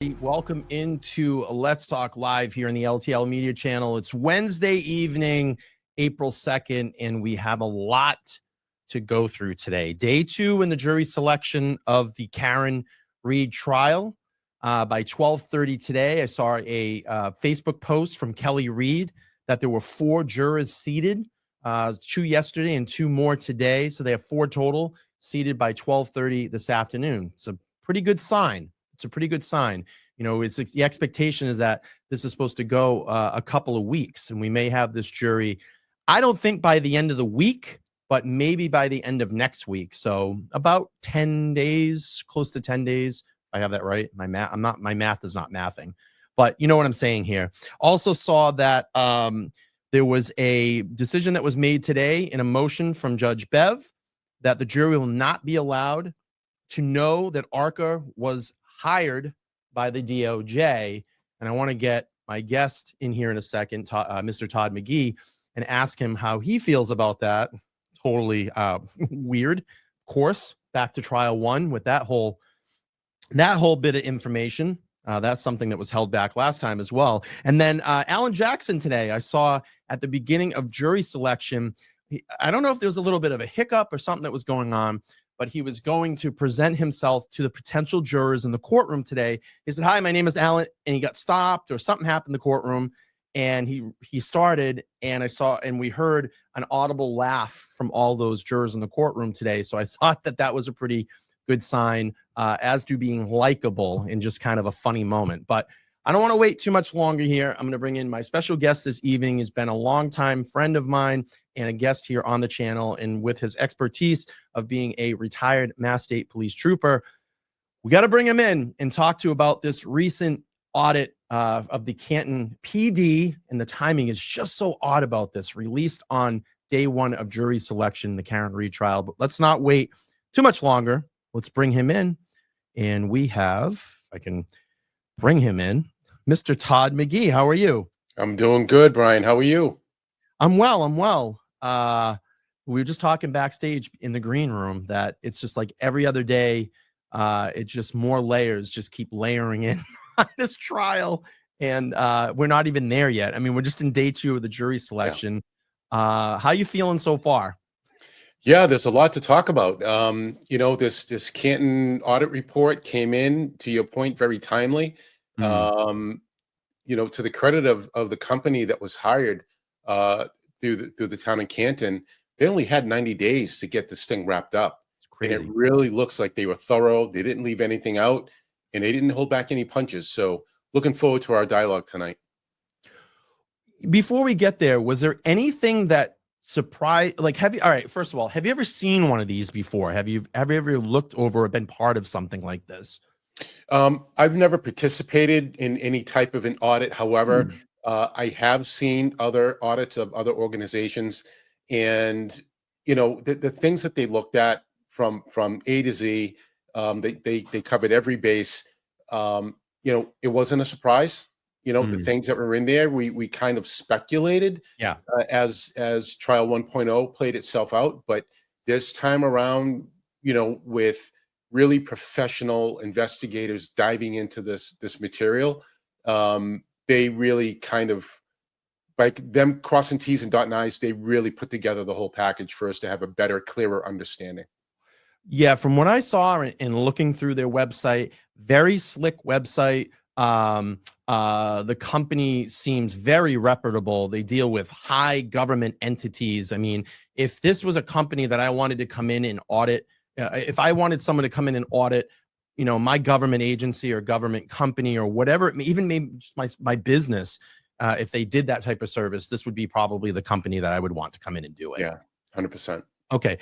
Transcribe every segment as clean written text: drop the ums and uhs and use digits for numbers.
Welcome into Let's Talk Live here in the LTL Media Channel. It's Wednesday evening, April 2nd, and we have a lot to go through today. Day 2 in the jury selection of the Karen Reed trial. By 12:30 today, I saw a Facebook post from Kelly Reed that there were 4 jurors seated, 2 yesterday and 2 more today. So they have 4 total seated by 12:30 this afternoon. It's a pretty good sign. It's a pretty good sign. You know, it's the expectation is that this is supposed to go a couple of weeks, and we may have this jury. I don't think by the end of the week, but maybe by the end of next week. So about 10 days, close to 10 days. I have that right. My math is not mathing, but you know what I'm saying here. Also saw that there was a decision that was made today in a motion from Judge Bev that the jury will not be allowed to know that ARCA was hired by the DOJ. And I want to get my guest in here in a second, Mr. Todd McGee, and ask him how he feels about that. Totally weird. Of course, back to trial 1 with that whole bit of information. That's something that was held back last time as well. And then Alan Jackson today, I saw at the beginning of jury selection, I don't know if there was a little bit of a hiccup or something that was going on, but he was going to present himself to the potential jurors in the courtroom today. He said, "Hi, my name is Alan," and he got stopped or something happened in the courtroom, and he started, and we heard an audible laugh from all those jurors in the courtroom today. So I thought that was a pretty good sign, as to being likable in just kind of a funny moment. But I don't want to wait too much longer here. I'm going to bring in my special guest this evening. He's been a longtime friend of mine and a guest here on the channel. And with his expertise of being a retired Mass State Police trooper, we got to bring him in and talk to about this recent audit of the Canton PD. And the timing is just so odd about this, released on day 1 of jury selection in the Karen Reed trial. But let's not wait too much longer. Let's bring him in. And we have, if I can bring him in, Mr. Todd McGee. How are you? I'm doing good, Brian. How are you? I'm well. We were just talking backstage in the green room that it's just like every other day, it's just more layers just keep layering in on this trial. And we're not even there yet. I mean, we're just in day 2 of the jury selection. Yeah. How you feeling so far? Yeah, there's a lot to talk about. You know, this Canton audit report came in, to your point, very timely. You know, to the credit of the company that was hired through the town in Canton, they only had 90 days to get this thing wrapped up. It's crazy. And it really looks like they were thorough. They didn't leave anything out, and they didn't hold back any punches. So looking forward to our dialogue tonight. Before we get there, was there anything that surprised, like, all right, first of all, have you ever seen one of these before? Have you ever looked over or been part of something like this? I've never participated in any type of an audit. However, I have seen other audits of other organizations, and you know the things that they looked at from A to Z, they covered every base. You know, it wasn't a surprise. You know, the things that were in there, we kind of speculated. Yeah. As trial 1.0 played itself out, but this time around, you know, with really professional investigators diving into this material, they really kind of, like them crossing T's and dotting I's, they really put together the whole package for us to have a better, clearer understanding. Yeah, from what I saw and looking through their website, very slick website. The company seems very reputable. They deal with high government entities. I mean, if this was a company that I wanted to come in and audit, if I wanted someone to come in and audit, you know, my government agency or government company or whatever, even maybe just my business, if they did that type of service, this would be probably the company that I would want to come in and do it. Yeah, 100%. Okay,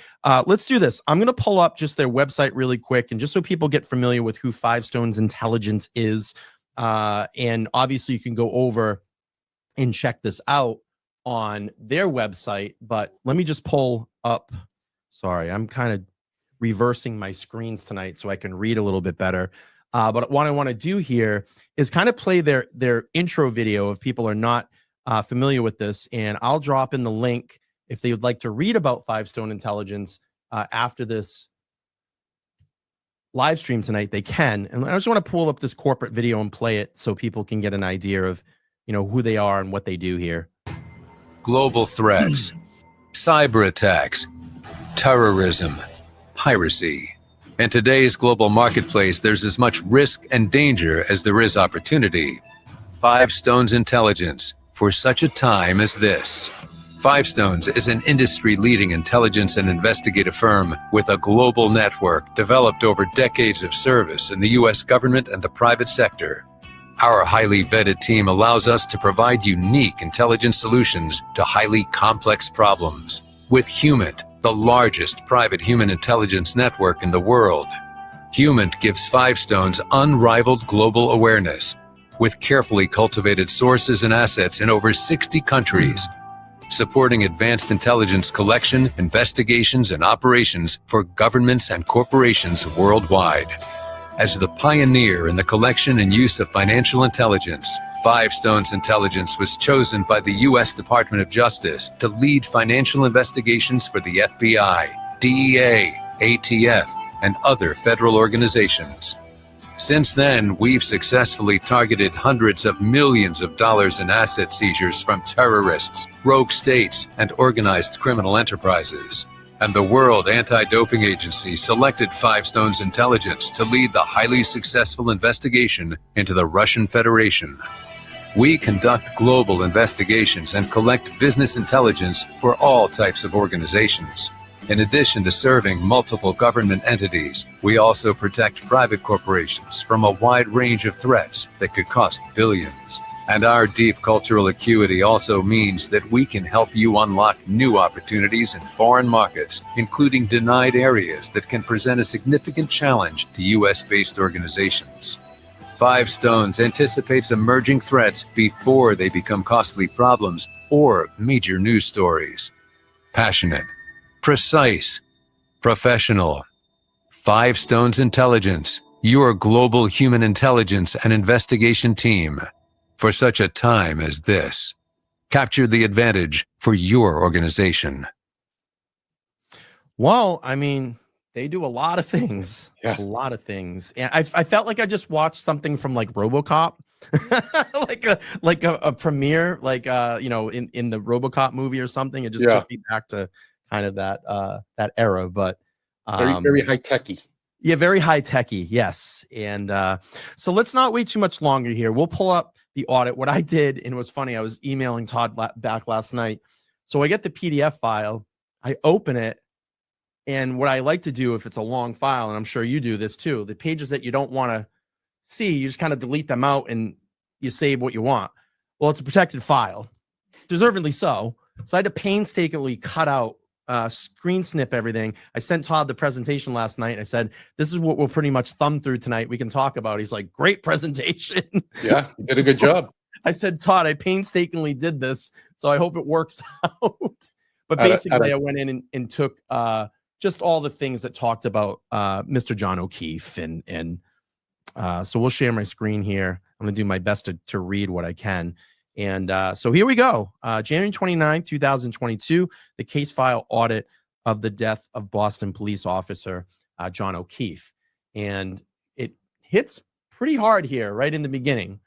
let's do this. I'm going to pull up just their website really quick, and just so people get familiar with who Five Stones Intelligence is. And obviously you can go over and check this out on their website, but let me just pull up. Sorry, I'm kind of reversing my screens tonight so I can read a little bit better. But what I want to do here is kind of play their intro video if people are not familiar with this, and I'll drop in the link if they would like to read about Five Stone Intelligence after this live stream tonight, they can. And I just want to pull up this corporate video and play it so people can get an idea of, who they are and what they do here. Global threats, cyber attacks, terrorism, piracy. In today's global marketplace, there's as much risk and danger as there is opportunity. Five Stones Intelligence, for such a time as this. Five Stones is an industry-leading intelligence and investigative firm with a global network developed over decades of service in the U.S. government and the private sector. Our highly vetted team allows us to provide unique intelligence solutions to highly complex problems. With Humant, the largest private human intelligence network in the world. Humant gives Five Stones unrivaled global awareness, with carefully cultivated sources and assets in over 60 countries, supporting advanced intelligence collection, investigations, and operations for governments and corporations worldwide. As the pioneer in the collection and use of financial intelligence, Five Stones Intelligence was chosen by the U.S. Department of Justice to lead financial investigations for the FBI, DEA, ATF, and other federal organizations. Since then, we've successfully targeted hundreds of millions of dollars in asset seizures from terrorists, rogue states, and organized criminal enterprises. And the World Anti-Doping Agency selected Five Stones Intelligence to lead the highly successful investigation into the Russian Federation. We conduct global investigations and collect business intelligence for all types of organizations. In addition to serving multiple government entities, we also protect private corporations from a wide range of threats that could cost billions. And our deep cultural acuity also means that we can help you unlock new opportunities in foreign markets, including denied areas that can present a significant challenge to U.S.-based organizations. Five Stones anticipates emerging threats before they become costly problems or major news stories. Passionate, precise, professional. Five Stones Intelligence, your global human intelligence and investigation team. For such a time as this, capture the advantage for your organization. Well, I mean, they do a lot of things. Yeah. A lot of things. And I felt like I just watched something from like RoboCop, like a premiere, like in the RoboCop movie or something. It just took me back to kind of that era. But very high techy. Yeah, very high techy. Yes. And so let's not wait too much longer here. We'll pull up the audit. What I did, and it was funny, I was emailing Todd back last night. So I get the PDF file, I open it, and what I like to do if it's a long file, and I'm sure you do this too, the pages that you don't want to see, you just kind of delete them out and you save what you want. Well, it's a protected file, deservedly so. So I had to painstakingly cut out, screen snip everything. I sent Todd the presentation last night. I said, this is what we'll pretty much thumb through tonight. We can talk about. He's like, great presentation. Yeah, you did a good job. I said, Todd, I painstakingly did this, so I hope it works out. But basically, I went in and took just all the things that talked about Mr. John O'Keefe. And so we'll share my screen here. I'm going to do my best to read what I can. And so here we go. January 29, 2022, the case file audit of the death of Boston police officer John O'Keefe. And it hits pretty hard here right in the beginning.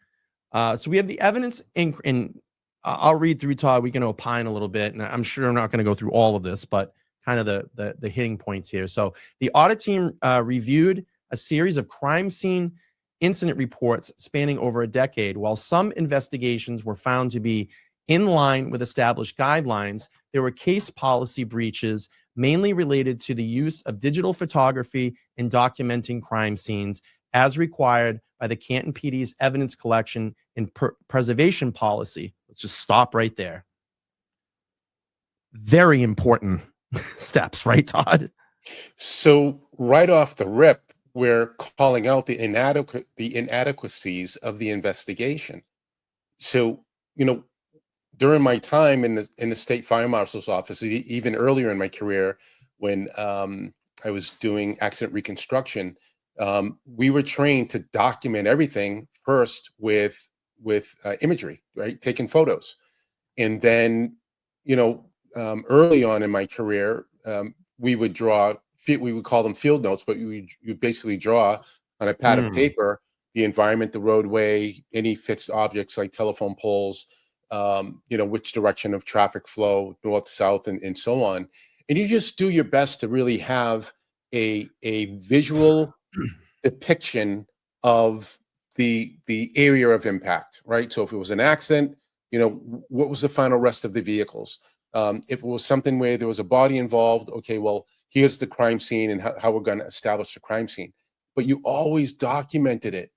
So we have the evidence in I'll read through, Todd. We can opine a little bit. And I'm sure I'm not going to go through all of this, but kind of the hitting points here. So the audit team reviewed a series of crime scene incident reports spanning over a decade. While some investigations were found to be in line with established guidelines, there were case policy breaches mainly related to the use of digital photography in documenting crime scenes as required by the Canton PD's evidence collection and preservation policy. Let's just stop right there. Very important steps, right, Todd? So right off the rip, we're calling out the inadequacies of the investigation. So, during my time in the state fire marshal's office, even earlier in my career, when I was doing accident reconstruction, we were trained to document everything first with imagery, right? Taking photos. And then, early on in my career, we would draw we would call them field notes, but you basically draw on a pad of paper the environment, the roadway, any fixed objects like telephone poles, which direction of traffic flow, north, south, and so on. And you just do your best to really have a visual depiction of the area of impact, right? So if it was an accident, what was the final rest of the vehicles? If it was something where there was a body involved, okay, well, here's the crime scene and how we're going to establish the crime scene. But you always documented it.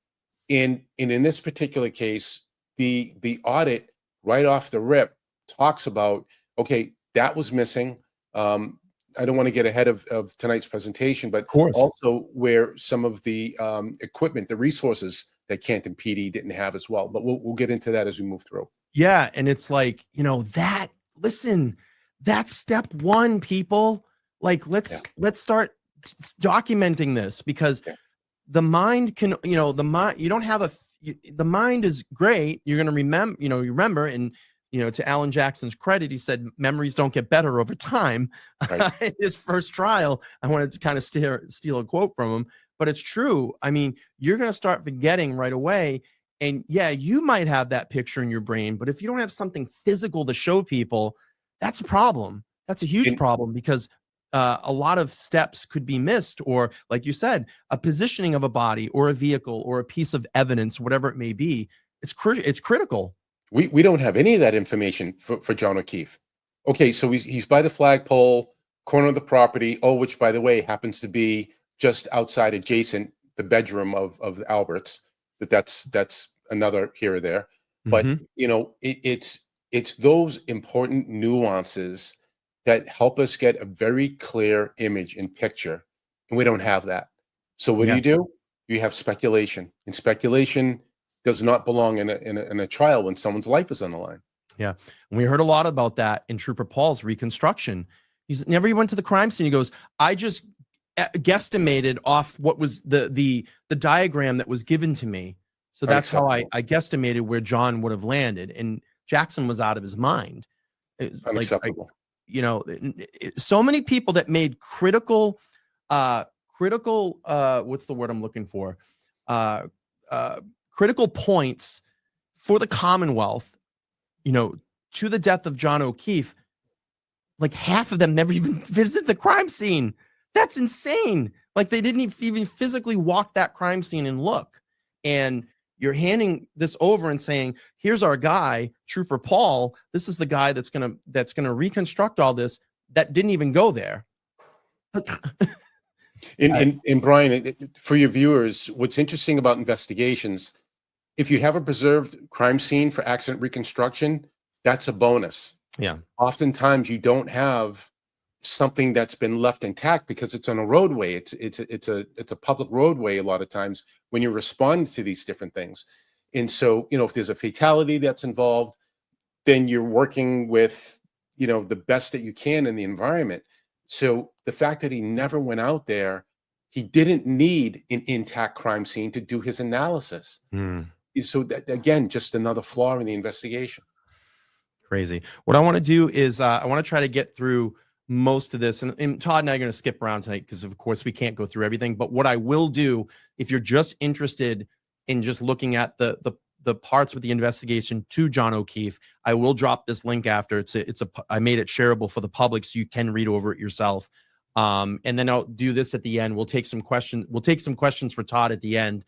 And in this particular case, the audit right off the rip talks about, okay, that was missing. I don't want to get ahead of tonight's presentation, but also where some of the equipment, the resources that Canton PD didn't have as well. But we'll get into that as we move through. Yeah. And it's like, listen, that's step one, people. Like, let's start documenting this, because the mind can, the mind, you don't have the mind is great. You're going to remember, and, to Alan Jackson's credit, he said memories don't get better over time. Right. In his first trial, I wanted to kind of steal a quote from him, but it's true. I mean, you're going to start forgetting right away. And yeah, you might have that picture in your brain, but if you don't have something physical to show people, that's a problem. That's a huge problem, because a lot of steps could be missed, or like you said, a positioning of a body or a vehicle or a piece of evidence, whatever it may be. It's critical. We don't have any of that information for John O'Keefe. Okay, so he's by the flagpole, corner of the property, which, by the way, happens to be just outside adjacent the bedroom of Albert's. That's another here or there. But it's those important nuances that help us get a very clear image and picture, and we don't have that. So what do? You have speculation, and speculation does not belong in a trial when someone's life is on the line. Yeah, and we heard a lot about that in Trooper Paul's reconstruction. He's never went to the crime scene. He goes, I just guesstimated off what was the diagram that was given to me. So that's how I guesstimated where John would have landed, and Jackson was out of his mind. Unacceptable. So many people that made critical, what's the word I'm looking for? Critical points for the Commonwealth, to the death of John O'Keefe. Like half of them never even visited the crime scene. That's insane. Like they didn't even physically walk that crime scene and look. And you're handing this over and saying, here's our guy, Trooper Paul. This is the guy that's gonna reconstruct all this, that didn't even go there. And Brian, for your viewers, what's interesting about investigations, if you have a preserved crime scene for accident reconstruction, that's a bonus. Yeah. Oftentimes you don't have something that's been left intact because it's on a roadway. It's a public roadway a lot of times when you respond to these different things. And so, if there's a fatality that's involved, then you're working with, the best that you can in the environment. So the fact that he never went out there, he didn't need an intact crime scene to do his analysis. So that, again, just another flaw in the investigation. Crazy. What I want to do is I want to try to get through most of this, and Todd and I are going to skip around tonight because of course we can't go through everything. But what I will do, if you're just interested in just looking at the parts with the investigation to John O'Keefe, I will drop this link after. I made it shareable for the public so you can read over it yourself. And then I'll do this at the end. We'll take some questions. We'll take some questions for Todd at the end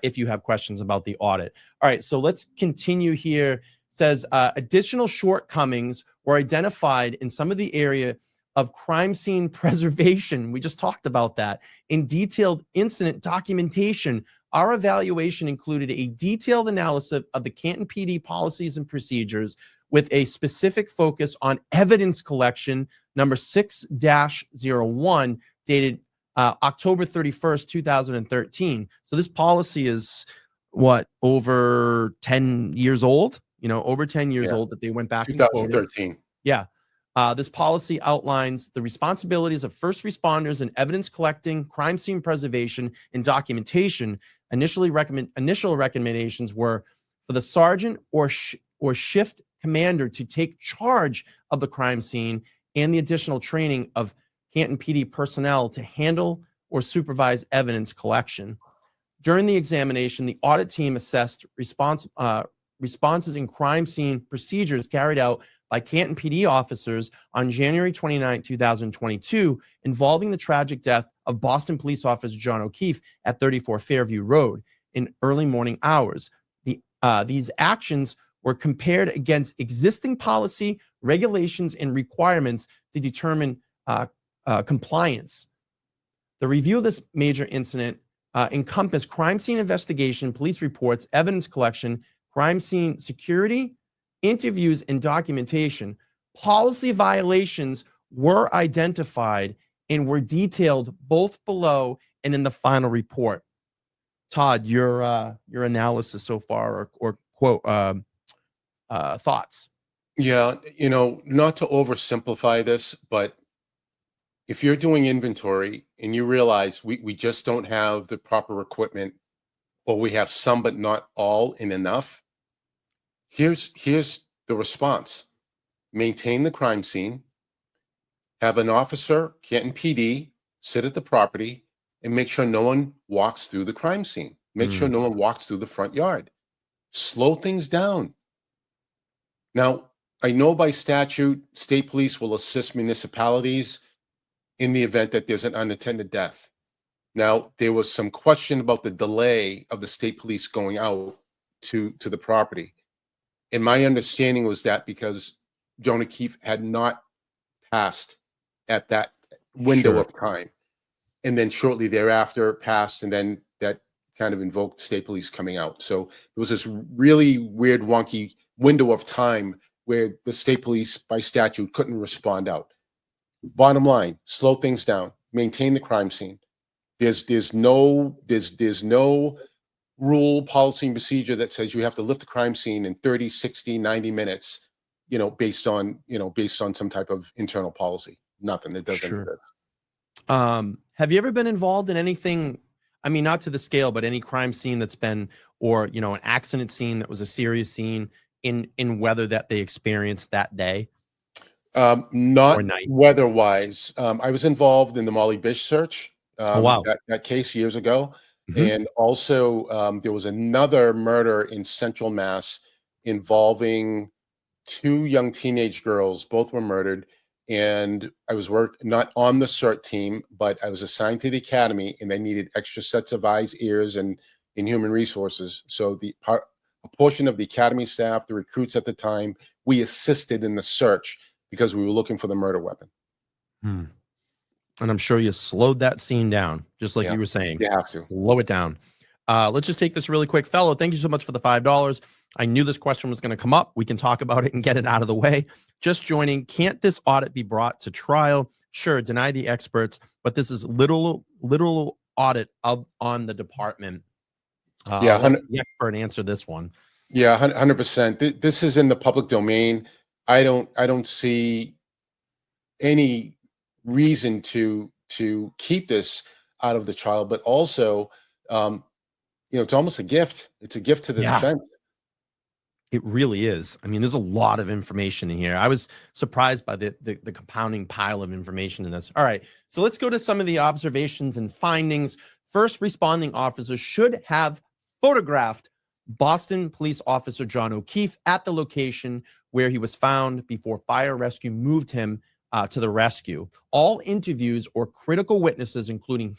if you have questions about the audit. All right, so let's continue here. It says additional shortcomings were identified in some of the area of crime scene preservation. We just talked about that. In detailed incident documentation, our evaluation included a detailed analysis of the Canton PD policies and procedures with a specific focus on evidence collection, number 6-01, dated October 31st, 2013. So this policy is over 10 years old, over 10 years old that they went back 2013. Yeah. This policy outlines the responsibilities of first responders in evidence collecting, crime scene preservation, and documentation. Initial recommendations were for the sergeant or shift commander to take charge of the crime scene, and the additional training of Canton PD personnel to handle or supervise evidence collection. During the examination, the audit team assessed responses in crime scene procedures carried out by Canton PD officers on January 29, 2022, involving the tragic death of Boston police officer John O'Keefe at 34 Fairview Road in early morning hours. These actions were compared against existing policy, regulations, and requirements to determine compliance. The review of this major incident encompassed crime scene investigation, police reports, evidence collection, crime scene security, interviews, and documentation. Policy violations were identified and were detailed both below and in the final report. Todd, your analysis so far, or quote thoughts? Yeah, not to oversimplify this, but if you're doing inventory and you realize we just don't have the proper equipment, or we have some but not all in enough, here's the response. Maintain the crime scene, have an officer, Canton PD, sit at the property and make sure no one walks through the crime scene. Make sure no one walks through the front yard. Slow things down. Now, I know by statute, state police will assist municipalities in the event that there's an unattended death. Now, there was some question about the delay of the state police going out to the property. And my understanding was that because John O'Keefe had not passed at that window of time. And then shortly thereafter passed, and then that kind of invoked state police coming out. So there was this really weird, wonky window of time where the state police by statute couldn't respond out. Bottom line, slow things down, maintain the crime scene. There's no rule, policy, and procedure that says you have to lift the crime scene in 30, 60, 90 minutes, based on some type of internal policy. Nothing. It doesn't exist. Have you ever been involved in anything, I mean, not to the scale, but any crime scene that's been, or, an accident scene that was a serious scene in weather that they experienced that day? Not weather-wise. I was involved in the Molly Bish search, Oh, wow. that case years ago. And also there was another murder in Central Mass involving two young teenage girls. Both were murdered. And I was not on the CERT team, but I was assigned to the academy, and they needed extra sets of eyes, ears, and human resources. So a portion of the academy staff, the recruits at the time, we assisted in the search because we were looking for the murder weapon. And I'm sure you slowed that scene down, just like you were saying. You have to. Slow it down. Let's just take this really quick. Fellow, thank you so much for the $5. I knew this question was going to come up. We can talk about it and get it out of the way. Just joining. Can't this audit be brought to trial? Sure, deny the experts, but this is literal audit on the department. Let the expert answer this one. Yeah, 100%. This is in the public domain. I don't see any reason to keep this out of the trial, but also, it's almost a gift. It's a gift to the defense. It really is. I mean, there's a lot of information in here. I was surprised by the compounding pile of information in this. All right, so let's go to some of the observations and findings. First responding officers should have photographed Boston police officer John O'Keefe at the location where he was found before fire rescue moved him to the rescue. All interviews or critical witnesses, including,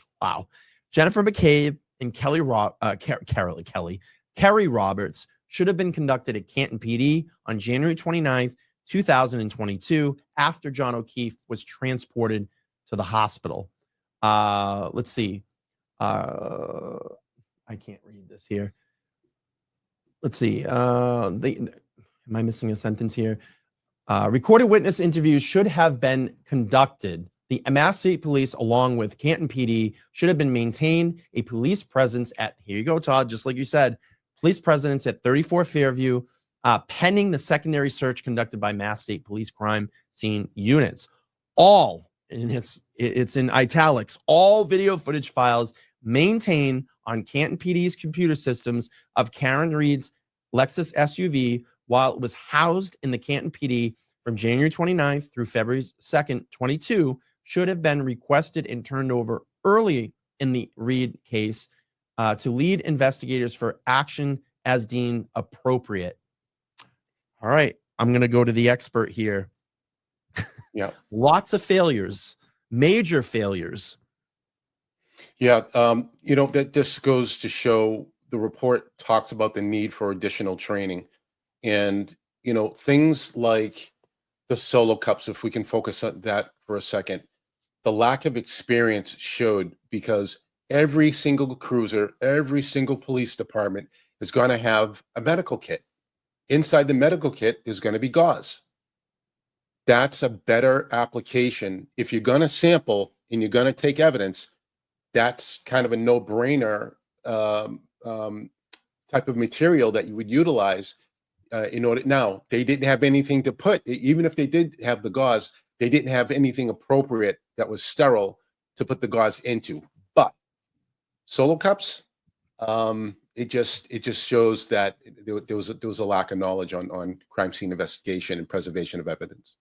Jennifer McCabe and Kerry Roberts, should have been conducted at Canton PD on January 29th, 2022, after John O'Keefe was transported to the hospital. Let's see. I can't read this here. Let's see. Am I missing a sentence here? Recorded witness interviews should have been conducted. The Mass State Police, along with Canton PD, should have been maintained a police presence at, here you go, Todd, just like you said, police presence at 34 Fairview, pending the secondary search conducted by Mass State Police crime scene units. All, and it's in italics, all video footage files maintained on Canton PD's computer systems of Karen Reed's Lexus SUV while it was housed in the Canton PD from January 29th through February 2nd, 22, should have been requested and turned over early in the Reed case to lead investigators for action as deemed appropriate. All right, I'm going to go to the expert here. Yeah. Lots of failures, major failures. Yeah. That just goes to show the report talks about the need for additional training. And, things like the solo cups, if we can focus on that for a second, the lack of experience showed, because every single cruiser, every single police department is going to have a medical kit. Inside the medical kit is going to be gauze. That's a better application. If you're going to sample and you're going to take evidence, that's kind of a no-brainer type of material that you would utilize in order. Now, they didn't have anything to put, even if they did have the gauze, they didn't have anything appropriate that was sterile to put the gauze into. But solo cups, it just shows that there was a lack of knowledge on crime scene investigation and preservation of evidence.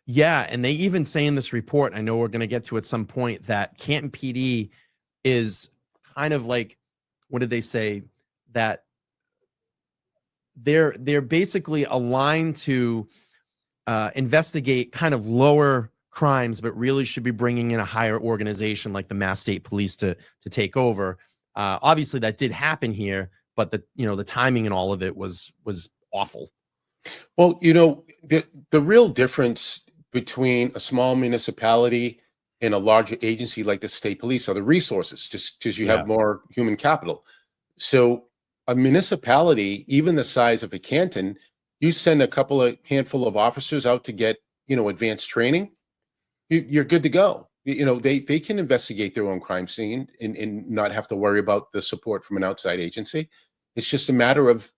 Yeah, and they even say in this report, I know we're going to get to at some point, that Canton PD is kind of like, what did they say? That they're basically aligned to investigate kind of lower crimes, but really should be bringing in a higher organization like the Mass State Police to take over. Obviously, that did happen here, but the timing and all of it was awful. Well, the real difference between a small municipality and a larger agency like the state police are the resources, just because you have more human capital. So a municipality, even the size of a Canton, you send a handful of officers out to get, advanced training, you're good to go. They can investigate their own crime scene and not have to worry about the support from an outside agency. It's just a matter of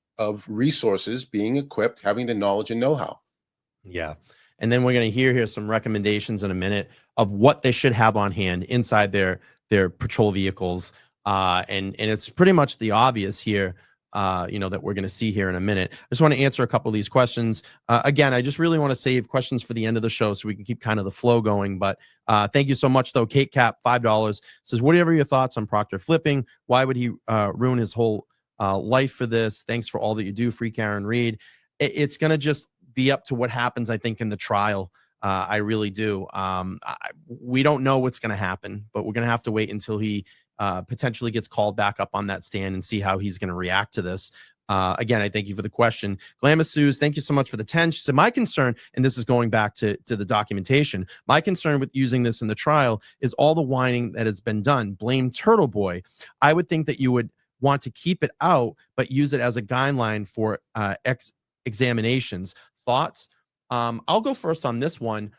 resources, being equipped, having the knowledge and know-how. Yeah. And then we're going to hear here some recommendations in a minute of what they should have on hand inside their patrol vehicles. And it's pretty much the obvious here, that we're going to see here in a minute. I just want to answer a couple of these questions. Again, I just really want to save questions for the end of the show so we can keep kind of the flow going. But thank you so much, though. Kate Cap, $5, says, whatever your thoughts on Proctor flipping? Why would he ruin his whole life for this? Thanks for all that you do, Free Karen Reed. It's going to just be up to what happens, I think, in the trial. I really do. We don't know what's going to happen, but we're going to have to wait until he potentially gets called back up on that stand and see how he's going to react to this. Again, I thank you for the question. Glamis Suze, thank you so much for the 10. She said, my concern, and this is going back to the documentation, my concern with using this in the trial is all the whining that has been done. Blame Turtle Boy. I would think that you would want to keep it out, but use it as a guideline for examinations. Thoughts? I'll go first on this one.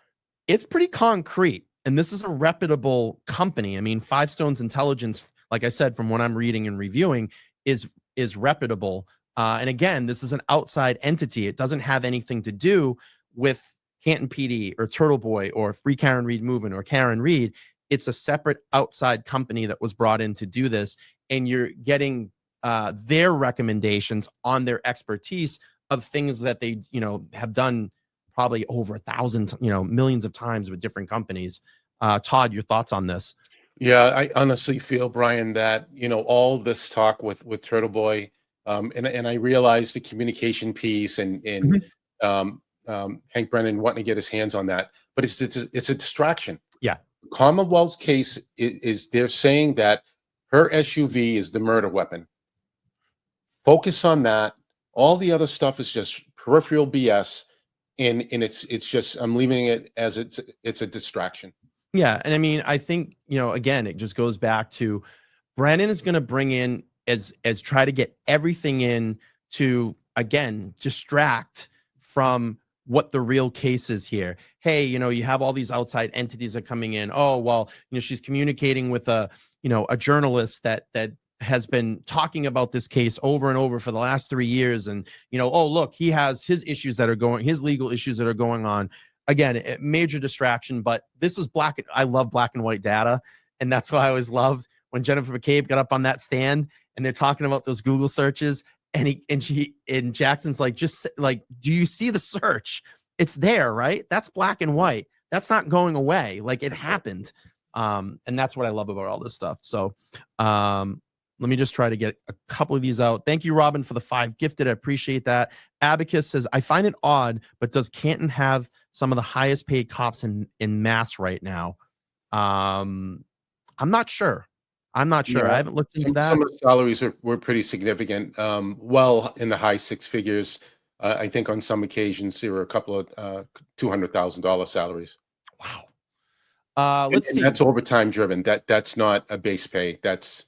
It's pretty concrete, and this is a reputable company. I mean, Five Stones Intelligence, like I said, from what I'm reading and reviewing, is reputable. And again, this is an outside entity. It doesn't have anything to do with Canton PD or Turtle Boy or Free Karen Reed Movement or Karen Reed. It's a separate outside company that was brought in to do this, and you're getting their recommendations on their expertise of things that they, have done probably over 1,000, millions of times with different companies. Todd, your thoughts on this? Yeah, I honestly feel, Brian, that, all this talk with Turtle Boy, and I realize the communication piece and Hank Brennan wanting to get his hands on that, but it's a distraction. Yeah. Commonwealth's case is they're saying that her SUV is the murder weapon. Focus on that. All the other stuff is just peripheral BS, and it's just, I'm leaving it as it's a distraction. Yeah, and I mean, I think, again, it just goes back to Brennan is going to bring in as try to get everything in to, again, distract from what the real case is here. Hey, you have all these outside entities that are coming in. Oh, well, she's communicating with a journalist that has been talking about this case over and over for the last 3 years. And, oh, look, he has his issues that are his legal issues that are going on. Again, a major distraction, but this is I love black and white data. And that's why I always loved when Jennifer McCabe got up on that stand and they're talking about those Google searches. And Jackson's like, just like, do you see the search? It's there, right? That's black and white. That's not going away. Like, it happened. And that's what I love about all this stuff. So let me just try to get a couple of these out. Thank you, Robin, for the 5 gifted. I appreciate that. Abacus says, I find it odd, but does Canton have some of the highest paid cops in Mass right now? I'm not sure. I haven't looked into that. Some of the salaries were pretty significant, well in the high 6 figures. I think on some occasions there were a couple of $200,000 salaries. Wow. Let's see. That's overtime driven. That's not a base pay. That's,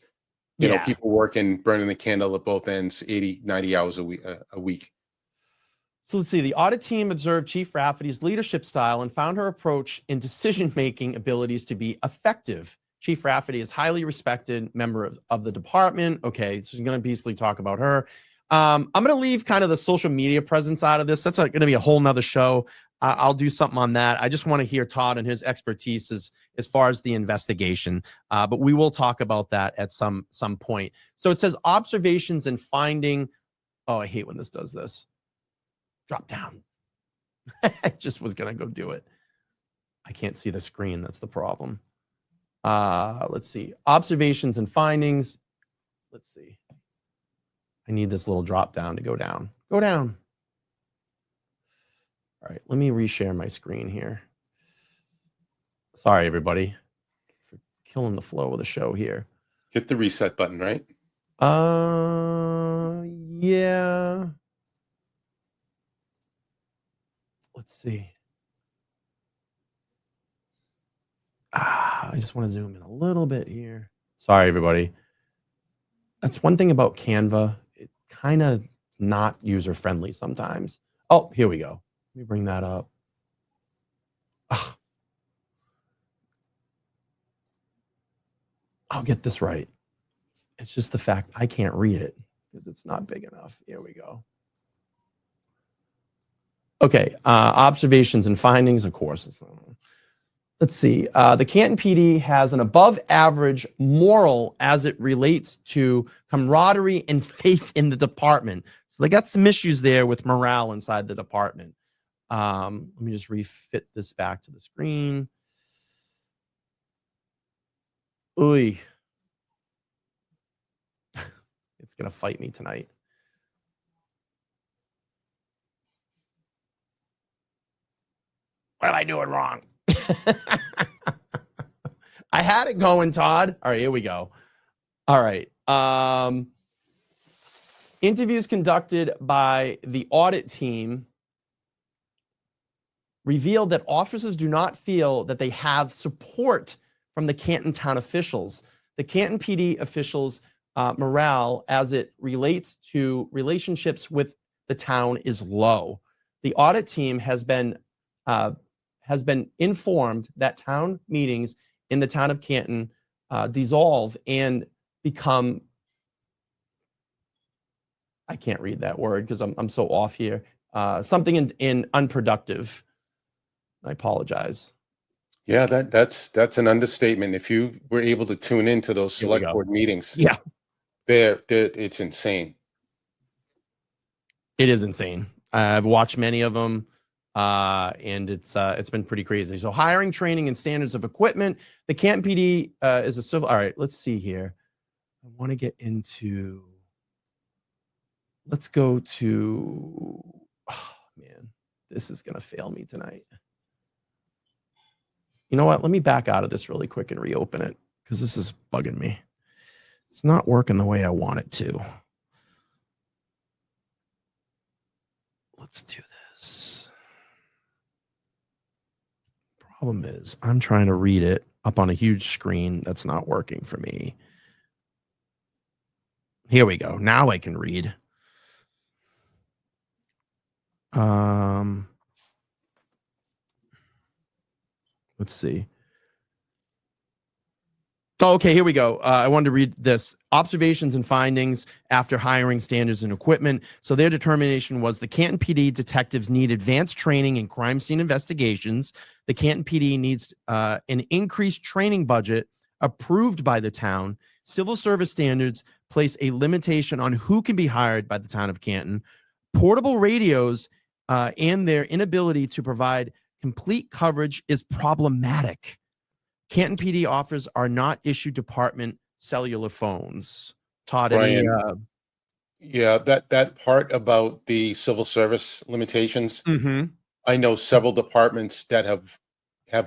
you know, people working, burning the candle at both ends, 80, 90 hours a week. So let's see. The audit team observed Chief Rafferty's leadership style and found her approach and decision-making abilities to be effective. Chief Rafferty is a highly respected member of the department. Okay, so she's going to basically talk about her. I'm going to leave kind of the social media presence out of this. That's going to be a whole nother show. I'll do something on that. I just want to hear Todd and his expertise as far as the investigation. But we will talk about that at some point. So it says observations and finding. Oh, I hate when this does this. Drop down. I just was going to go do it. I can't see the screen. That's the problem. Let's see. Observations and findings. Let's see. I need this little drop down to go down. Go down. All right, let me reshare my screen here. Sorry, everybody, for killing the flow of the show here. Hit the reset button, right? Yeah. Let's see. I just want to zoom in a little bit here. Sorry, everybody. That's one thing about Canva. It kind of not user-friendly sometimes. Oh, here we go. Let me bring that up. I'll get this right. It's just the fact I can't read it because it's not big enough. Here we go. Okay, observations and findings, of course. Let's see. The Canton PD has an above average moral as it relates to camaraderie and faith in the department. So they got some issues there with morale inside the department. Let me just refit this back to the screen. Ooh. It's going to fight me tonight. What am I doing wrong? I had it going, Todd. All right, here we go. All right. Interviews conducted by the audit team revealed that officers do not feel that they have support from the Canton town officials. The Canton PD officials' morale as it relates to relationships with the town is low. The audit team has been informed that town meetings in the town of Canton dissolve and become, I can't read that word because I'm so off here, something in unproductive. I apologize. Yeah, that's an understatement. If you were able to tune into those select board meetings, yeah, it's insane. It is insane. I've watched many of them, and it's been pretty crazy. So hiring, training, and standards of equipment. The Canton PD is a civil. All right, let's see here. I want to get into. Let's go to. Oh man, this is gonna fail me tonight. You know what? Let me back out of this really quick and reopen it because this is bugging me. It's not working the way I want it to. Let's do this. Problem is, I'm trying to read it up on a huge screen. That's not working for me. Here we go. Now I can read. Let's see. Oh, okay, here we go. I wanted to read this. Observations and findings after hiring standards and equipment. So their determination was the Canton PD detectives need advanced training in crime scene investigations. The Canton PD needs an increased training budget approved by the town. Civil service standards place a limitation on who can be hired by the town of Canton. Portable radios and their inability to provide complete coverage is problematic. Canton PD offers are not issued department cellular phones. Todd, any Brian, yeah, that part about the civil service limitations, Mhm. I know several departments that have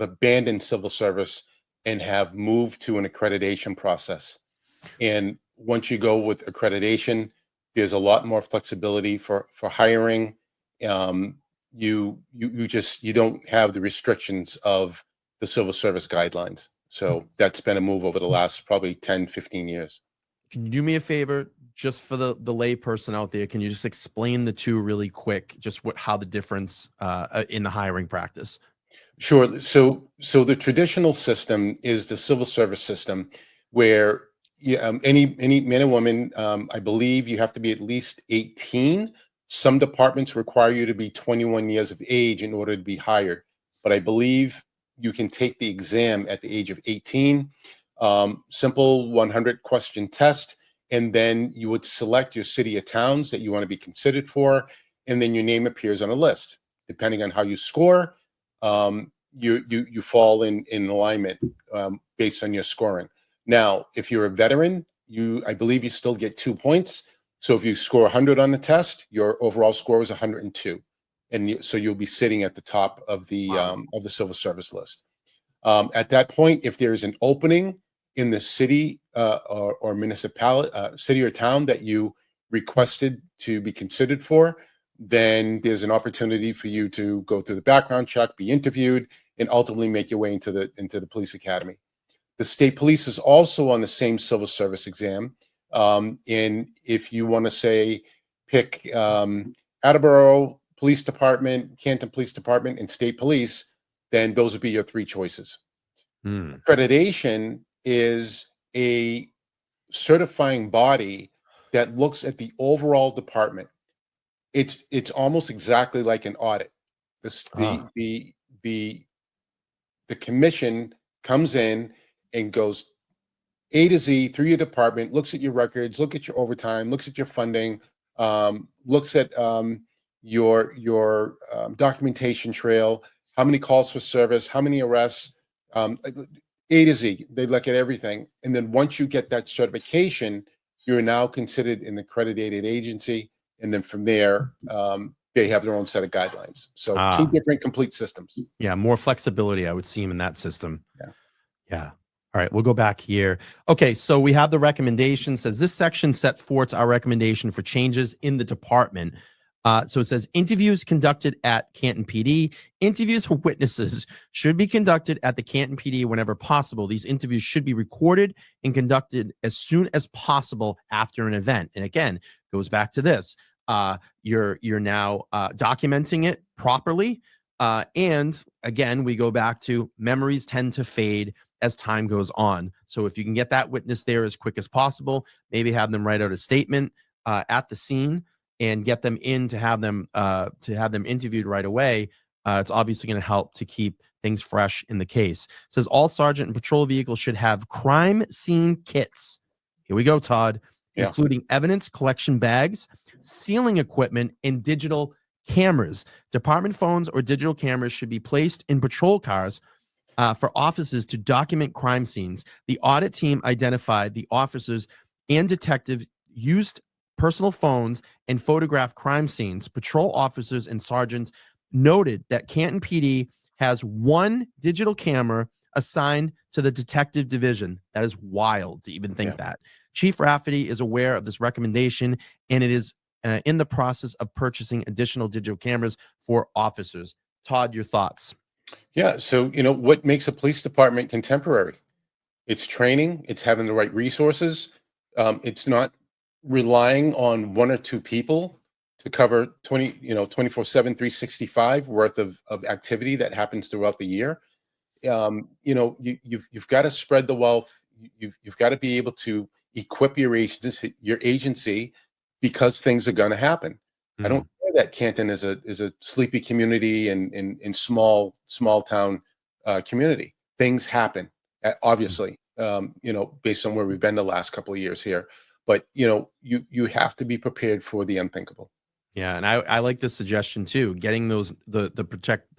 abandoned civil service and have moved to an accreditation process. And once you go with accreditation, there's a lot more flexibility for hiring. Um, you don't have the restrictions of the civil service guidelines. So that's been a move over the last probably 10, 15 years. Can you do me a favor, just for the lay person out there? Can you just explain the two really quick, just how the difference in the hiring practice? Sure. So the traditional system is the civil service system, where any man and woman, I believe you have to be at least 18. Some departments require you to be 21 years of age in order to be hired, but I believe you can take the exam at the age of 18. Simple 100 question test, and then you would select your city or towns that you want to be considered for, and then your name appears on a list. Depending on how you score, you fall in alignment based on your scoring. Now, if you're a veteran, I believe you still get 2 points. So if you score 100 on the test, your overall score is 102, and so you'll be sitting at the top of the civil service list. At that point, if there is an opening in the city or municipality, city or town that you requested to be considered for, then there's an opportunity for you to go through the background check, be interviewed, and ultimately make your way into the police academy. The state police is also on the same civil service exam. And if you want to say pick Attleboro Police Department, Canton Police Department, and state police, then those would be your three choices. Accreditation is a certifying body that looks at the overall department. It's almost exactly like an audit. The commission comes in and goes A to Z through your department, looks at your records, look at your overtime, looks at your funding, looks at your documentation trail, how many calls for service, how many arrests, A to Z. They look at everything, and then once you get that certification, you're now considered an accredited agency. And then from there, they have their own set of guidelines. So two different complete systems. Yeah, more flexibility, I would seem, in that system. Yeah. Yeah. All right, we'll go back here. Okay, so we have the recommendation. Says this section set forth our recommendation for changes in the department. So it says interviews conducted at Canton PD. Interviews for witnesses should be conducted at the Canton PD whenever possible. These interviews should be recorded and conducted as soon as possible after an event. And again, goes back to this. You're now documenting it properly. And again, we go back to memories tend to fade as time goes on. So if you can get that witness there as quick as possible, maybe have them write out a statement at the scene and get them in to have them interviewed right away. It's obviously going to help to keep things fresh in the case. It says all sergeant and patrol vehicles should have crime scene kits. Here we go, Todd. Yeah. Including evidence collection bags, sealing equipment, and digital cameras. Department phones or digital cameras should be placed in patrol cars for officers to document crime scenes. The audit team identified the officers and detectives used personal phones and photographed crime scenes. Patrol officers and sergeants noted that Canton PD has one digital camera assigned to the detective division. That is wild to even think that. Chief Rafferty is aware of this recommendation, and it is in the process of purchasing additional digital cameras for officers. Todd, your thoughts? Yeah. So, what makes a police department contemporary? It's training. It's having the right resources. It's not relying on one or two people to cover 24/7, 365 worth of activity that happens throughout the year. You've got to spread the wealth. You've got to be able to equip your agency because things are going to happen. I don't care that Canton is a sleepy community and small town community. Things happen, obviously, based on where we've been the last couple of years here. But you have to be prepared for the unthinkable. Yeah, and I like this suggestion too. Getting those the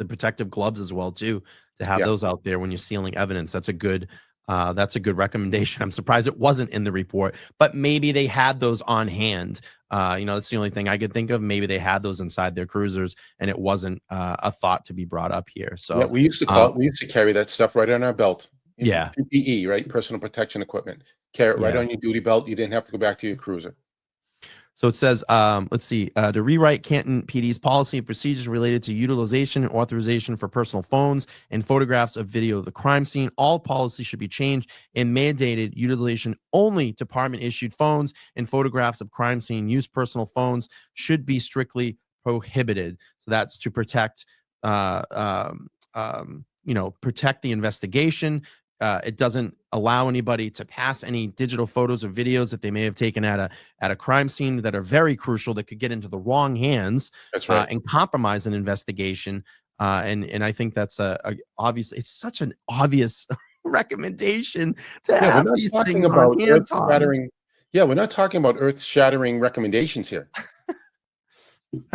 protective gloves as well too, to have Yeah. those out there when you're sealing evidence. That's a good recommendation. I'm surprised it wasn't in the report, but maybe they had those on hand. That's the only thing I could think of. Maybe they had those inside their cruisers, and it wasn't a thought to be brought up here. Yeah, So, we used to carry that stuff right on our belt. yeah. PPE, right? Personal protection equipment. Carry it right Yeah. on your duty belt. You didn't have to go back to your cruiser. So it says, let's see, to rewrite Canton PD's policy and procedures related to utilization and authorization for personal phones and photographs of video of the crime scene. All policies should be changed and mandated utilization only department issued phones and photographs of crime scene. Use personal phones should be strictly prohibited. So that's to protect, protect the investigation. It doesn't allow anybody to pass any digital photos or videos that they may have taken at a crime scene that are very crucial, that could get into the wrong hands That's right. and compromise an investigation. And I think that's obvious. It's such an obvious recommendation to Yeah, we're have not these talking things about on hand, Todd. earth-shattering. Yeah, we're not talking about earth-shattering recommendations here.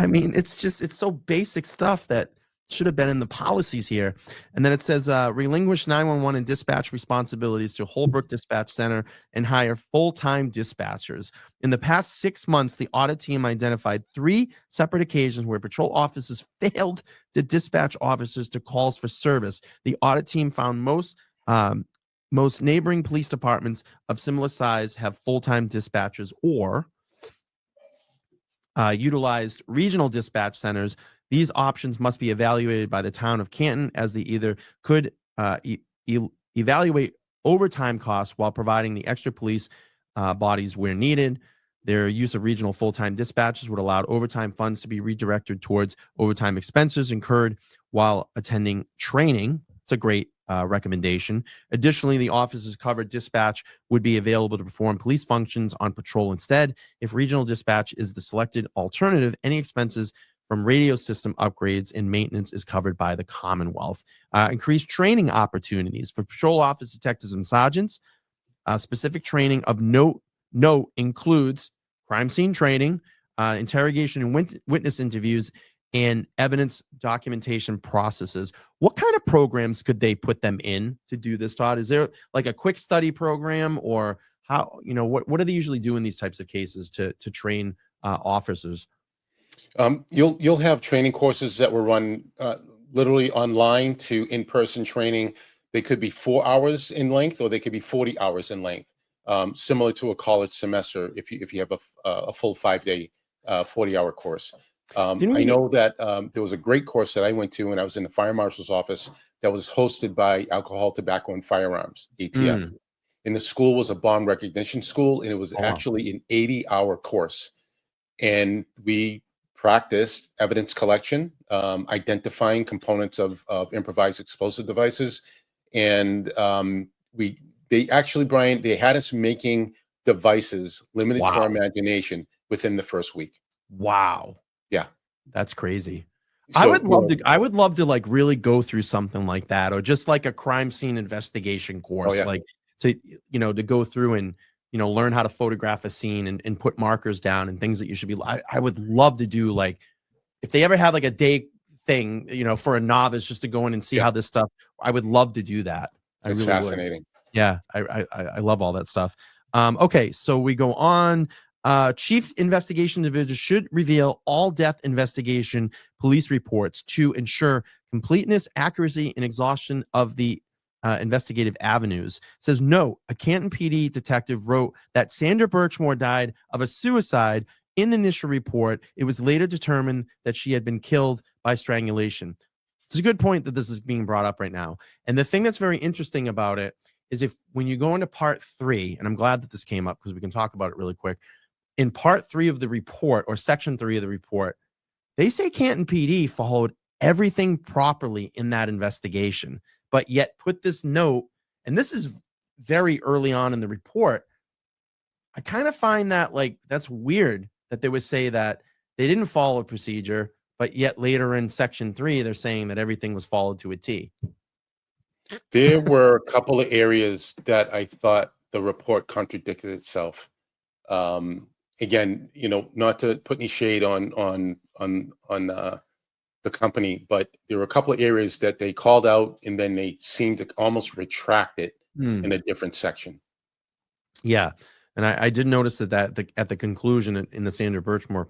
I mean, it's so basic stuff that should have been in the policies here. And then it says, relinquish 911 and dispatch responsibilities to Holbrook Dispatch Center and hire full-time dispatchers. In the past 6 months, the audit team identified 3 separate occasions where patrol officers failed to dispatch officers to calls for service. The audit team found most neighboring police departments of similar size have full-time dispatchers or utilized regional dispatch centers. These options must be evaluated by the town of Canton, as they either could evaluate overtime costs while providing the extra police bodies where needed. Their use of regional full-time dispatchers would allow overtime funds to be redirected towards overtime expenses incurred while attending training. It's a great recommendation. Additionally, the officers covered dispatch would be available to perform police functions on patrol instead. If regional dispatch is the selected alternative, any expenses from radio system upgrades and maintenance is covered by the Commonwealth. Increased training opportunities for patrol office detectives and sergeants. Specific training of note includes crime scene training, interrogation and witness interviews, and evidence documentation processes. What kind of programs could they put them in to do this, Todd? Is there like a quick study program, or how, what do they usually do in these types of cases to train officers? You'll have training courses that will run literally online to in-person training. They could be 4 hours in length, or they could be 40 hours in length, similar to a college semester if you have a full 5-day 40-hour course. I know that there was a great course that I went to when I was in the fire marshal's office that was hosted by Alcohol, Tobacco, and Firearms, ATF. And the school was a bomb recognition school, and it was actually an 80-hour course. And we practiced evidence collection, identifying components of improvised explosive devices. And they actually, Brian, they had us making devices limited to our imagination within the first week. Wow. Yeah. That's crazy. So, I would love to like really go through something like that, or just like a crime scene investigation course, like to go through and learn how to photograph a scene and put markers down and things that you should be. I would love to do, like, if they ever had like a day thing, for a novice, just to go in and see how this stuff. I would love to do that. It's really fascinating. would. Yeah, I love all that stuff. Okay, so we go on. Chief Investigation Division should reveal all death investigation police reports to ensure completeness, accuracy, and exhaustion of the investigative avenues. It says, no, a Canton PD detective wrote that Sandra Birchmore died of a suicide. In the initial report, it was later determined that she had been killed by strangulation. It's a good point that this is being brought up right now. And the thing that's very interesting about it is, when you go into part 3, and I'm glad that this came up because we can talk about it really quick. In part 3 of the report, or section 3 of the report, they say Canton PD followed everything properly in that investigation, but yet put this note, and this is very early on in the report. I kind of find that, like, that's weird that they would say that they didn't follow procedure, but yet later in section 3, they're saying that everything was followed to a T. There were a couple of areas that I thought the report contradicted itself. again, not to put any shade on the company, but there were a couple of areas that they called out and then they seemed to almost retract it Hmm. in a different section. Yeah. And I did notice that at the conclusion in the Sandra Birchmore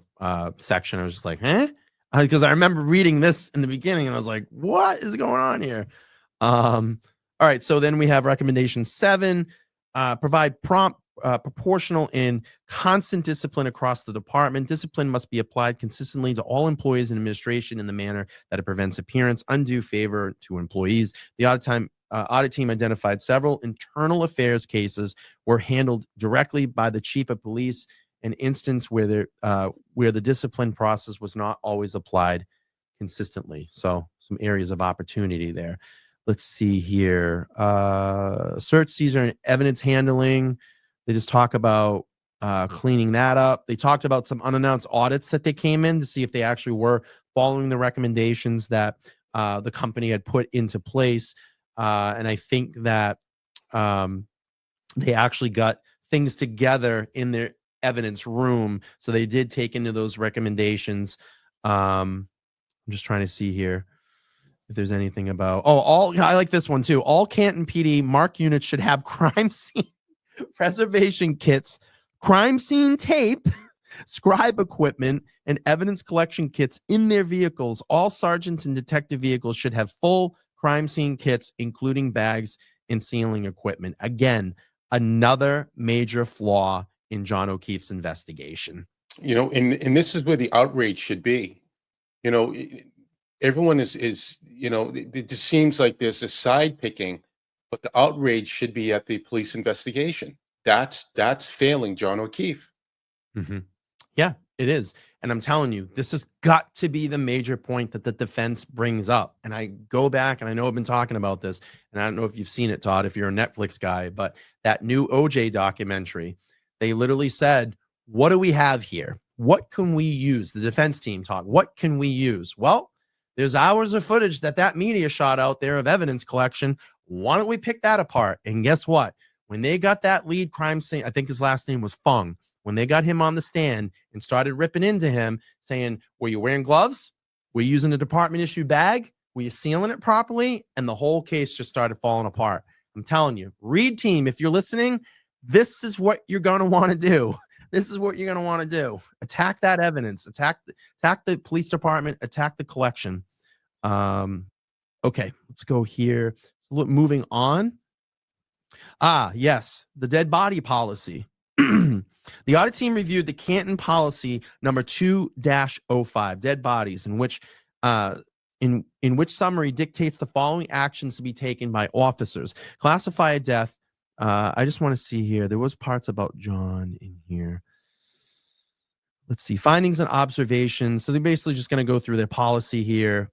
section, I was just like, huh? Because I remember reading this in the beginning and I was like, what is going on here? All right. So then we have recommendation 7, provide prompt, proportional, and constant discipline across the department. Discipline must be applied consistently to all employees and administration in the manner that it prevents appearance, undue favor to employees. The audit team identified several internal affairs cases were handled directly by the chief of police, an instance where the discipline process was not always applied consistently. So some areas of opportunity there. Let's see here. Search, seizure, and evidence handling. They just talk about cleaning that up. They talked about some unannounced audits that they came in to see if they actually were following the recommendations that the company had put into place. And I think that they actually got things together in their evidence room. So they did take into those recommendations. I'm just trying to see here if there's anything about, I like this one too. All Canton PD MARC units should have crime scene preservation kits, crime scene tape, scribe equipment, and evidence collection kits in their vehicles. All sergeants and detective vehicles should have full crime scene kits, including bags and sealing equipment. Again, another major flaw in John O'Keefe's investigation. And this is where the outrage should be. Everyone is it just seems like there's a side picking, but the outrage should be at the police investigation. That's failing John O'Keefe. Mm-hmm. Yeah, it is. And I'm telling you, this has got to be the major point that the defense brings up. And I go back, and I know I've been talking about this, and I don't know if you've seen it, Todd, if you're a Netflix guy, but that new OJ documentary, they literally said, what do we have here? What can we use? The defense team talk. What can we use? Well, there's hours of footage that media shot out there of evidence collection. Why don't we pick that apart? And guess what? When they got that lead crime scene, I think his last name was Fung. When they got him on the stand and started ripping into him, saying, were you wearing gloves? Were you using a department issue bag? Were you sealing it properly? And the whole case just started falling apart. I'm telling you, Reed team, if you're listening, this is what you're going to want to do. This is what you're going to want to do. Attack that evidence. Attack the police department. Attack the collection. Okay, let's go here. So moving on. Yes, the dead body policy. The audit team reviewed the Canton policy number 2-05, dead bodies, in which summary dictates the following actions to be taken by officers. Classify a death. I just want to see here. There was parts about John in here. Let's see. Findings and observations. So they're basically just going to go through their policy here.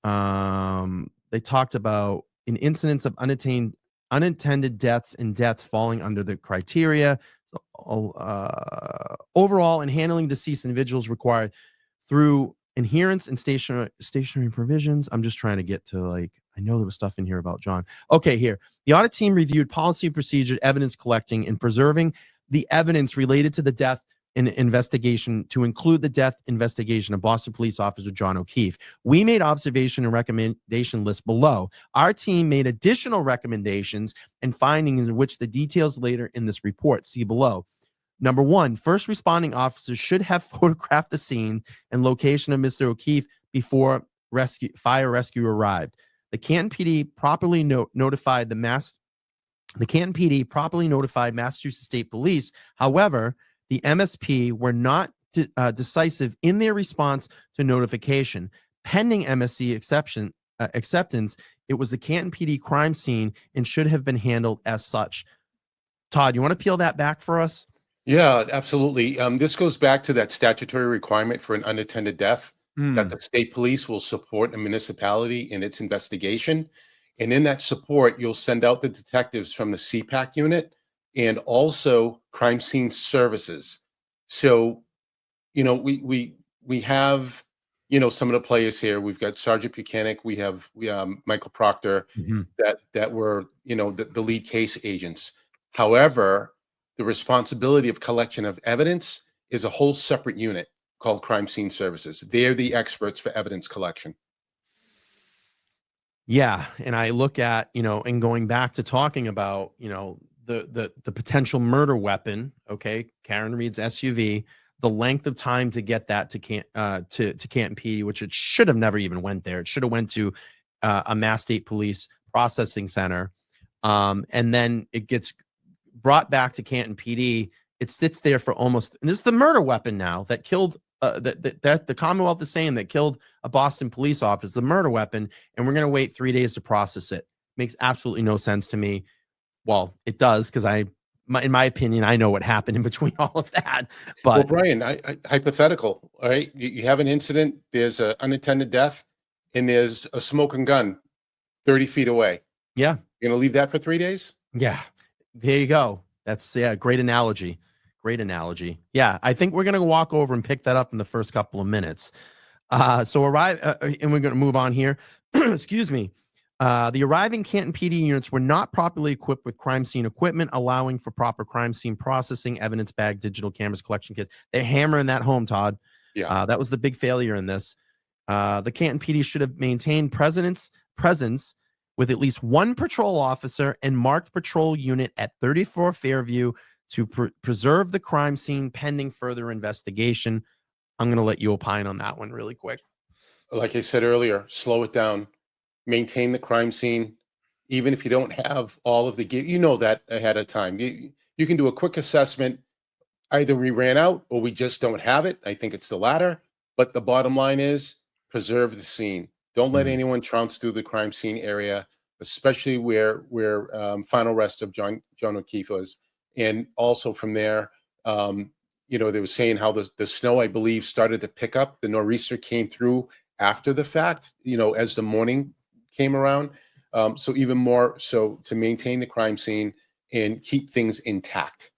They talked about an incidence of unintended deaths and deaths falling under the criteria. So, overall, in handling deceased individuals required through adherence and stationary provisions. I'm just trying to get to, I know there was stuff in here about John. Okay, here. The audit team reviewed policy and procedure, evidence collecting, and preserving the evidence related to the death and investigation to include the death investigation of Boston police officer John O'Keefe. We made observation and recommendation lists below. Our team made additional recommendations and findings in which the details later in this report. See below. Number 1, first responding officers should have photographed the scene and location of Mr. O'Keefe before fire rescue arrived. The Canton PD properly notified Massachusetts State Police. However, the MSP were not decisive in their response to notification. Pending MSC acceptance, it was the Canton PD crime scene and should have been handled as such. Todd, you want to peel that back for us? Yeah, absolutely. This goes back to that statutory requirement for an unattended death, that the state police will support a municipality in its investigation. And in that support, you'll send out the detectives from the CPAC unit and also crime scene services. So, we have, some of the players here. We've got Sergeant Buchanan. We have Michael Proctor, that were, the lead case agents. However, the responsibility of collection of evidence is a whole separate unit called Crime Scene Services. They're the experts for evidence collection. Yeah, and I look at, and going back to talking about, the potential murder weapon, okay, Karen Reed's SUV, the length of time to get that to Canton PD, which it should have never even went there. It should have went to a Mass State Police processing center, and then it gets brought back to Canton PD. It sits there for almost, and this is the murder weapon now that killed that the Commonwealth is saying that killed a Boston police officer, the murder weapon, and we're going to wait 3 days to process it. Makes absolutely no sense to me. Well, it does, because in my opinion, I know what happened in between all of that. But well, Brian, I hypothetical, all right? You have an incident, there's an unattended death, and there's a smoking gun 30 feet away. Yeah. You're going to leave that for 3 days? Yeah. There you go. That's great analogy. Great analogy. Yeah, I think we're going to walk over and pick that up in the first couple of minutes. So arrive, and we're going to move on here. Excuse me. The arriving Canton PD units were not properly equipped with crime scene equipment, allowing for proper crime scene processing, evidence bag, digital cameras, collection kits. They're hammering that home, Todd. Yeah. That was the big failure in this. The Canton PD should have maintained presence with at least one patrol officer and marked patrol unit at 34 Fairview to preserve the crime scene pending further investigation. I'm going to let you opine on that one really quick. Like I said earlier, slow it down, maintain the crime scene. Even if you don't have all of the gear, that ahead of time. You can do a quick assessment. Either we ran out or we just don't have it. I think it's the latter. But the bottom line is preserve the scene. Don't let anyone trounce through the crime scene area, especially where final arrest of John O'Keefe was. And also from there, they were saying how the snow, I believe, started to pick up. The nor'easter came through after the fact, as the morning came around. So even more so to maintain the crime scene and keep things intact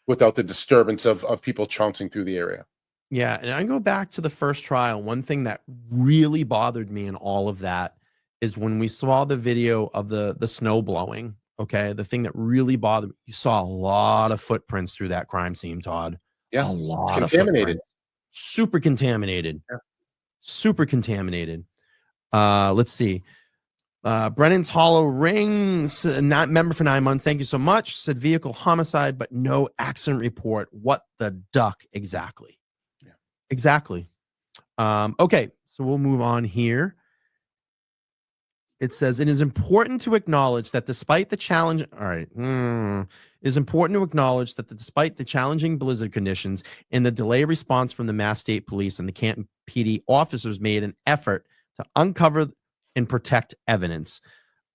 without the disturbance of people trouncing through the area. Yeah, and I go back to the first trial. One thing that really bothered me in all of that is when we saw the video of the snow blowing. Okay, the thing that really bothered me, you saw a lot of footprints through that crime scene, Todd. Yeah, a lot it's contaminated. Super contaminated. Yeah. Super contaminated. Let's see. Brennan's Hollow Rings, not member for 9 months. Thank you so much. Said vehicle homicide, but no accident report. What the duck exactly? Yeah. Exactly. Okay, so we'll move on here. It says it is important to acknowledge that despite the challenge, it is important to acknowledge that despite the challenging blizzard conditions and the delay response from the Mass State Police and the Canton PD officers made an effort to uncover and protect evidence.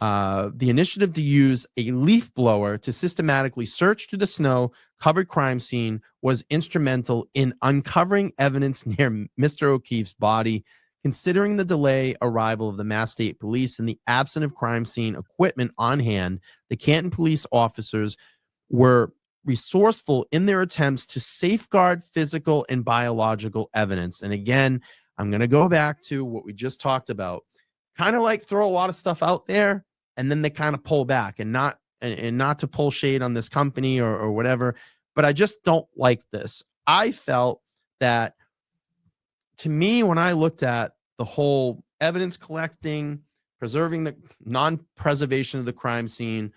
The initiative to use a leaf blower to systematically search through the snow-covered crime scene was instrumental in uncovering evidence near Mr. O'Keefe's body. Considering the delay arrival of the Mass State Police and the absence of crime scene equipment on hand, the Canton police officers were resourceful in their attempts to safeguard physical and biological evidence. And again, I'm going to go back to what we just talked about. Kind of like throw a lot of stuff out there and then they kind of pull back, and not to pull shade on this company or whatever, but I just don't like this. I felt that, to me, when I looked at the whole evidence collecting, preserving the non-preservation of the crime scene,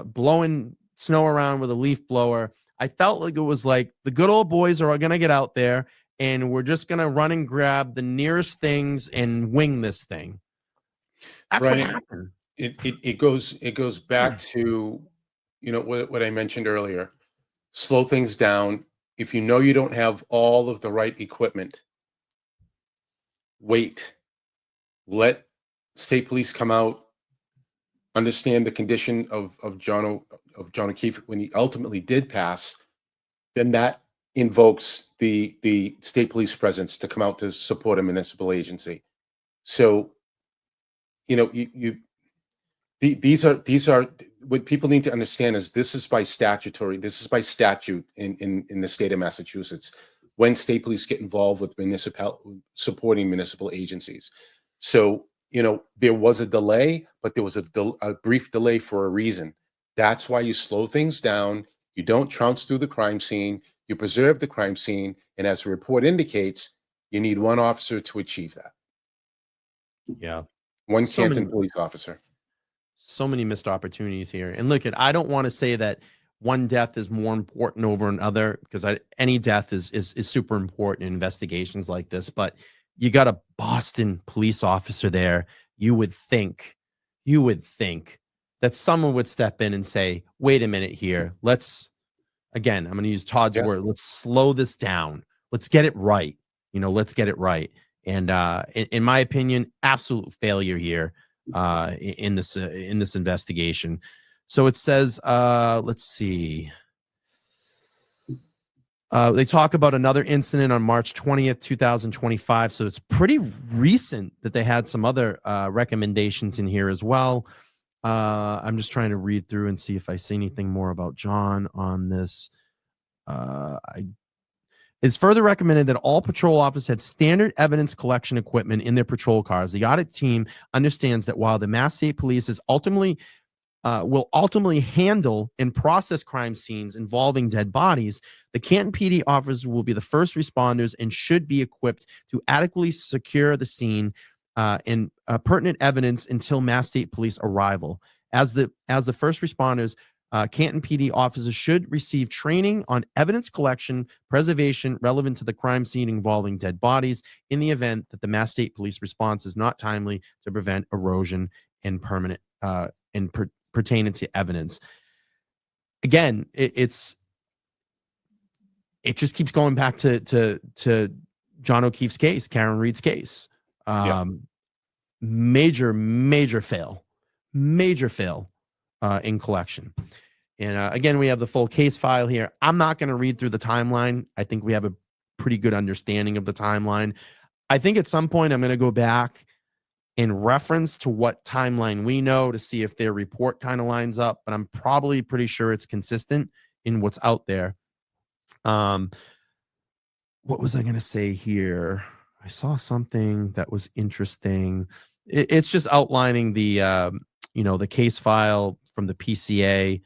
blowing snow around with a leaf blower, I felt like it was like the good old boys are going to get out there and we're just going to run and grab the nearest things and wing this thing. That's right. what happened. It goes back to, what I mentioned earlier. Slow things down. If you know you don't have all of the right equipment, wait. Let state police come out, understand the condition of John O'Keefe when he ultimately did pass. Then that invokes the state police presence to come out to support a municipal agency. So, these are what people need to understand is this is by statute in the state of Massachusetts when state police get involved with supporting municipal agencies. So, there was a delay, but there was a brief delay for a reason. That's why you slow things down. You don't trounce through the crime scene. you preserve the crime scene, and as the report indicates, you need one officer to achieve that. Yeah. One So Canton many, police officer. so many missed opportunities here. And look, I don't want to say that one death is more important over another, because any death is super important in investigations like this. But you got a Boston police officer there. You would think that someone would step in and say, "Wait a minute here. Again, I'm going to use Todd's Yeah. word. Let's slow this down. Let's get it right. Let's get it right." And in my opinion, absolute failure here in this investigation. So it says, let's see. They talk about another incident on March 20th, 2025. So it's pretty recent that they had some other recommendations in here as well. I'm just trying to read through and see if I see anything more about John on this. It's further recommended that all patrol officers had standard evidence collection equipment in their patrol cars. The audit team understands that while the Mass State Police will ultimately handle and process crime scenes involving dead bodies, the Canton PD officers will be the first responders and should be equipped to adequately secure the scene and pertinent evidence until Mass State Police arrival. As the first responders, Canton PD officers should receive training on evidence collection, preservation relevant to the crime scene involving dead bodies in the event that the Mass State Police response is not timely to prevent erosion and permanent pertaining to evidence. Again, it just keeps going back to John O'Keefe's case, Karen Reed's case. Major fail in collection. And again, we have the full case file here. I'm not going to read through the timeline. I think we have a pretty good understanding of the timeline. I think at some point I'm going to go back in reference to what timeline we know to see if their report kind of lines up, but I'm probably pretty sure it's consistent in what's out there. What was I going to say here? I saw something that was interesting. It's just outlining the the case file from the PCA.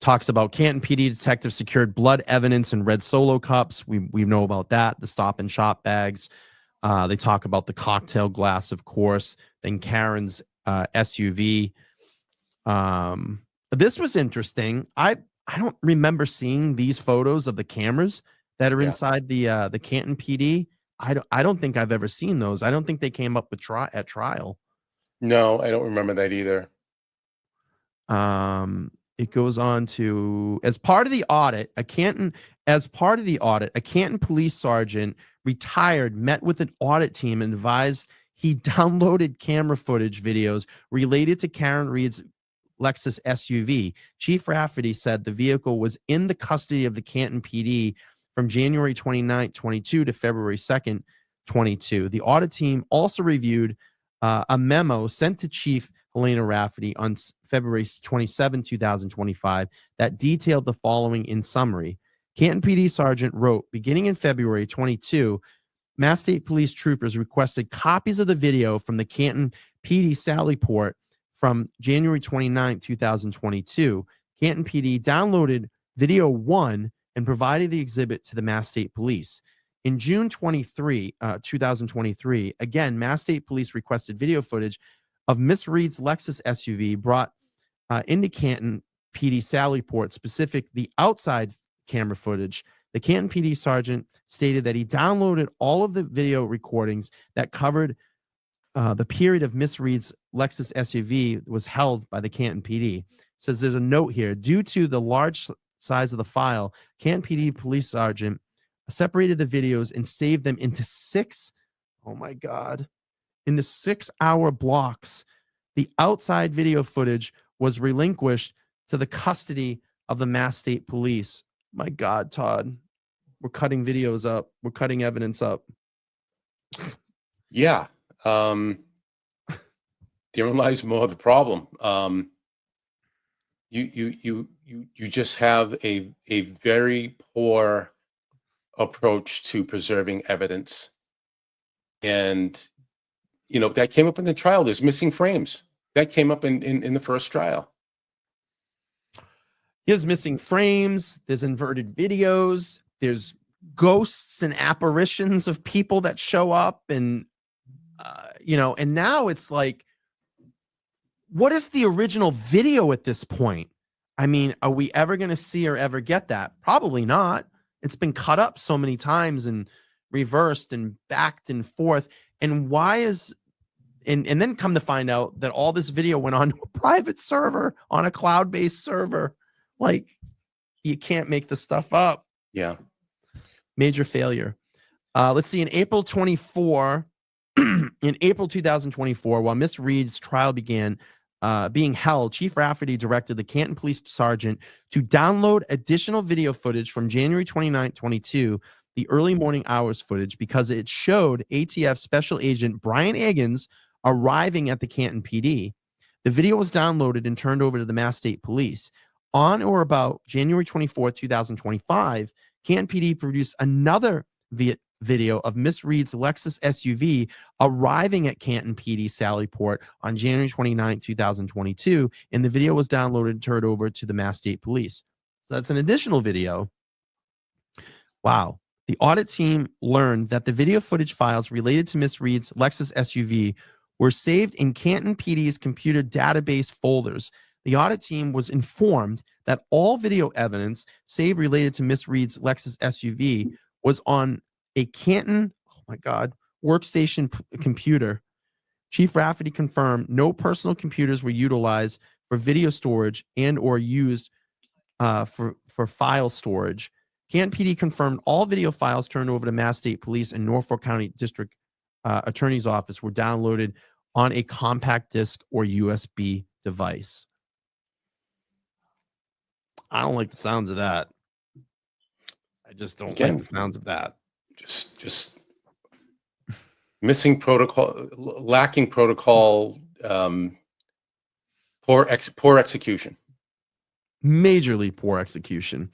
Talks about Canton PD detectives secured blood evidence in red Solo cups. We know about that. The Stop and Shop bags. They talk about the cocktail glass, of course. Then Karen's SUV. This was interesting. I don't remember seeing these photos of the cameras that are inside the Canton PD. I don't think I've ever seen those. I don't think they came up with at trial. No, I don't remember that either. It goes on to, as part of the audit, a Canton police sergeant retired met with an audit team and advised he downloaded camera footage videos related to Karen Reed's Lexus SUV. Chief Rafferty said the vehicle was in the custody of the Canton PD from January 29, 22 to February 2nd, 22. The audit team also reviewed a memo sent to Chief Helena Rafferty on February 27, 2025, that detailed the following in summary. Canton PD Sergeant wrote, beginning in February 22, Mass State Police troopers requested copies of the video from the Canton PD Sally Port from January 29, 2022. Canton PD downloaded video 1 and provided the exhibit to the Mass State Police. In June 2023, again, Mass State Police requested video footage of Miss Reed's Lexus SUV brought into Canton PD Sally Port, specific the outside camera footage. The Canton PD sergeant stated that he downloaded all of the video recordings that covered the period of Miss Reed's Lexus SUV was held by the Canton PD. Says there's a note here. Due to the large size of the file, Canton PD police sergeant separated the videos and saved them into 6-hour blocks. The outside video footage was relinquished to the custody of the Mass State Police. My God, Todd, we're cutting videos up. We're cutting evidence up. Yeah. Therein lies more of the problem. You just have a very poor approach to preserving evidence. And, that came up in the trial. There's missing frames. That came up in the first trial. He has missing frames. There's inverted videos. There's ghosts and apparitions of people that show up. And, and now it's like, what is the original video at this point? I mean, are we ever going to see or ever get that? Probably not. It's been cut up so many times and reversed and backed and forth. And why is, and then come to find out that all this video went on to a private server on a cloud-based server. Like, you can't make this stuff up. Yeah. Major failure. Let's see. In April 2024, while Miss Reed's trial began being held, Chief Rafferty directed the Canton Police Sergeant to download additional video footage from January 29, 22, the early morning hours footage, because it showed ATF Special Agent Brian Eggins arriving at the Canton PD. The video was downloaded and turned over to the Mass State Police. On or about January 24, 2025, Canton PD produced another video of Miss Reed's Lexus SUV arriving at Canton PD Sallyport on January 29, 2022, and the video was downloaded and turned over to the Mass State Police. So that's an additional video. Wow. The audit team learned that the video footage files related to Miss Reed's Lexus SUV were saved in Canton PD's computer database folders. The audit team was informed that all video evidence saved related to Miss Reed's Lexus SUV was on a Canton, workstation computer. Chief Rafferty confirmed no personal computers were utilized for video storage and or used for file storage. Canton PD confirmed all video files turned over to Mass State Police and Norfolk County District Attorney's Office were downloaded on a compact disc or USB device. I don't like the sounds of that. I just don't like the sounds of that. Just missing protocol, lacking protocol, poor execution. Majorly poor execution.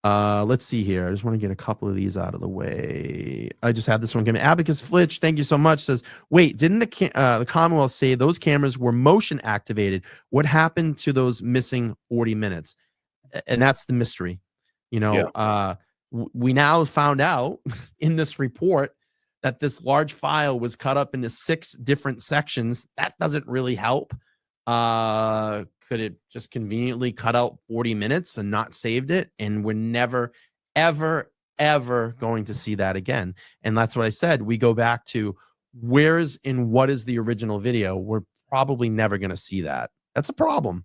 Let's see here. I just want to get a couple of these out of the way. I just had this one coming. Abacus Flitch, thank you so much, says, wait, didn't the Commonwealth say those cameras were motion activated? What happened to those missing 40 minutes? And that's the mystery. We now found out in this report that this large file was cut up into 6 different sections. That doesn't really help. Could it just conveniently cut out 40 minutes and not saved it? And we're never, ever, ever going to see that again. And that's what I said. We go back to what is the original video? We're probably never going to see that. That's a problem.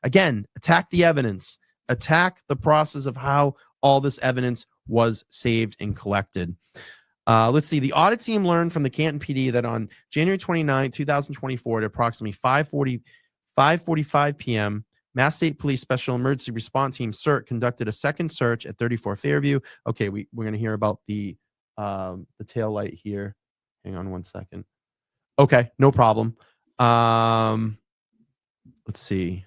Again, attack the evidence, attack the process of how all this evidence was saved and collected. Let's see. The audit team learned from the Canton PD that on January 29, 2024, at approximately 5:45 p.m., Mass State Police Special Emergency Response Team CERT conducted a second search at 34 Fairview. Okay, we're going to hear about the tail light here. Hang on one second. Okay, no problem. Let's see.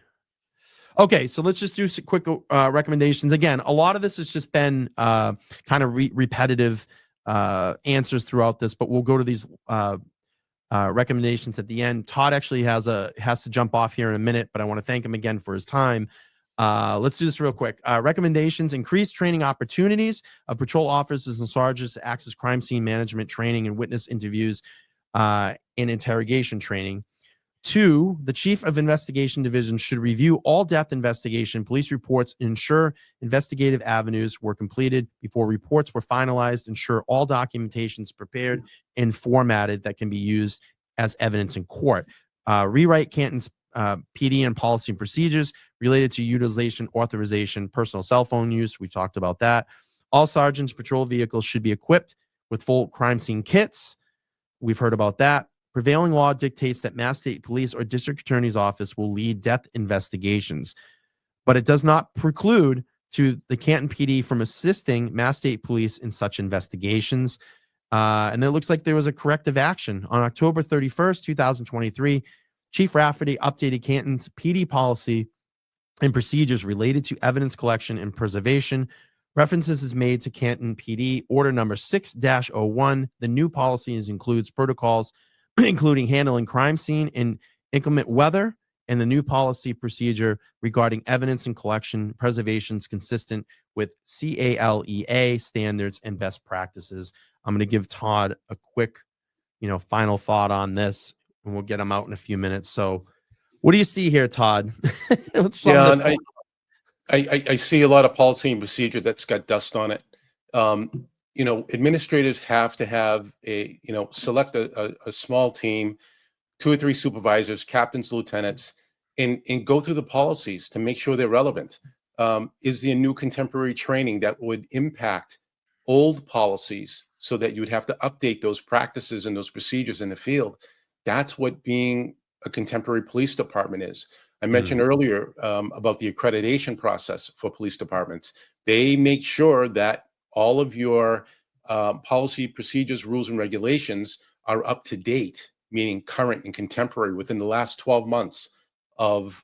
Okay, so let's just do some quick recommendations. Again, a lot of this has just been kind of repetitive answers throughout this, but we'll go to these recommendations at the end. Todd actually has to jump off here in a minute, but I want to thank him again for his time. Let's do this real quick. Recommendations: increase training opportunities of patrol officers and sergeants to access crime scene management training and witness interviews and interrogation training. 2, the Chief of Investigation Division should review all death investigation police reports, ensure investigative avenues were completed before reports were finalized, ensure all documentations prepared and formatted that can be used as evidence in court. Rewrite Canton's PD and policy and procedures related to utilization, authorization, personal cell phone use. We talked about that. All sergeants' patrol vehicles should be equipped with full crime scene kits. We've heard about that. Prevailing law dictates that Mass State Police or District Attorney's Office will lead death investigations, but it does not preclude to the Canton PD from assisting Mass State Police in such investigations. And it looks like there was a corrective action. On October 31st, 2023, Chief Rafferty updated Canton's PD policy and procedures related to evidence collection and preservation. References is made to Canton PD Order Number 6-01. The new policies includes protocols including handling crime scene in inclement weather and the new policy procedure regarding evidence and collection preservation is consistent with CALEA standards and best practices. I'm going to give Todd a quick, final thought on this, and we'll get him out in a few minutes. So what do you see here, Todd? Let's sum Yeah, this and up. I see a lot of policy and procedure that's got dust on it. Administrators have to have select a small team, 2 or 3 supervisors, captains, lieutenants, and go through the policies to make sure they're relevant. Is there new contemporary training that would impact old policies so that you would have to update those practices and those procedures in the field? That's what being a contemporary police department is. I mentioned earlier about the accreditation process for police departments. They make sure that all of your policy, procedures, rules, and regulations are up to date, meaning current and contemporary within the last 12 months of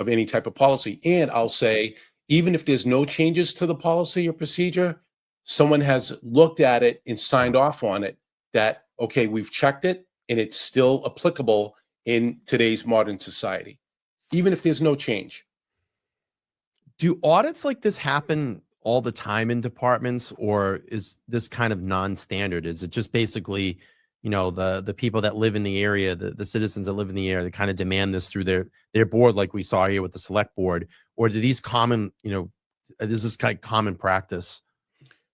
any type of policy. And I'll say, even if there's no changes to the policy or procedure, someone has looked at it and signed off on it that, okay, we've checked it and it's still applicable in today's modern society, even if there's no change. Do audits like this happen all the time in departments, or is this kind of non-standard? Is it just basically, the people that live in the area, the citizens that live in the area, that kind of demand this through their board, like we saw here with the select board? Or do these is this kind of common practice?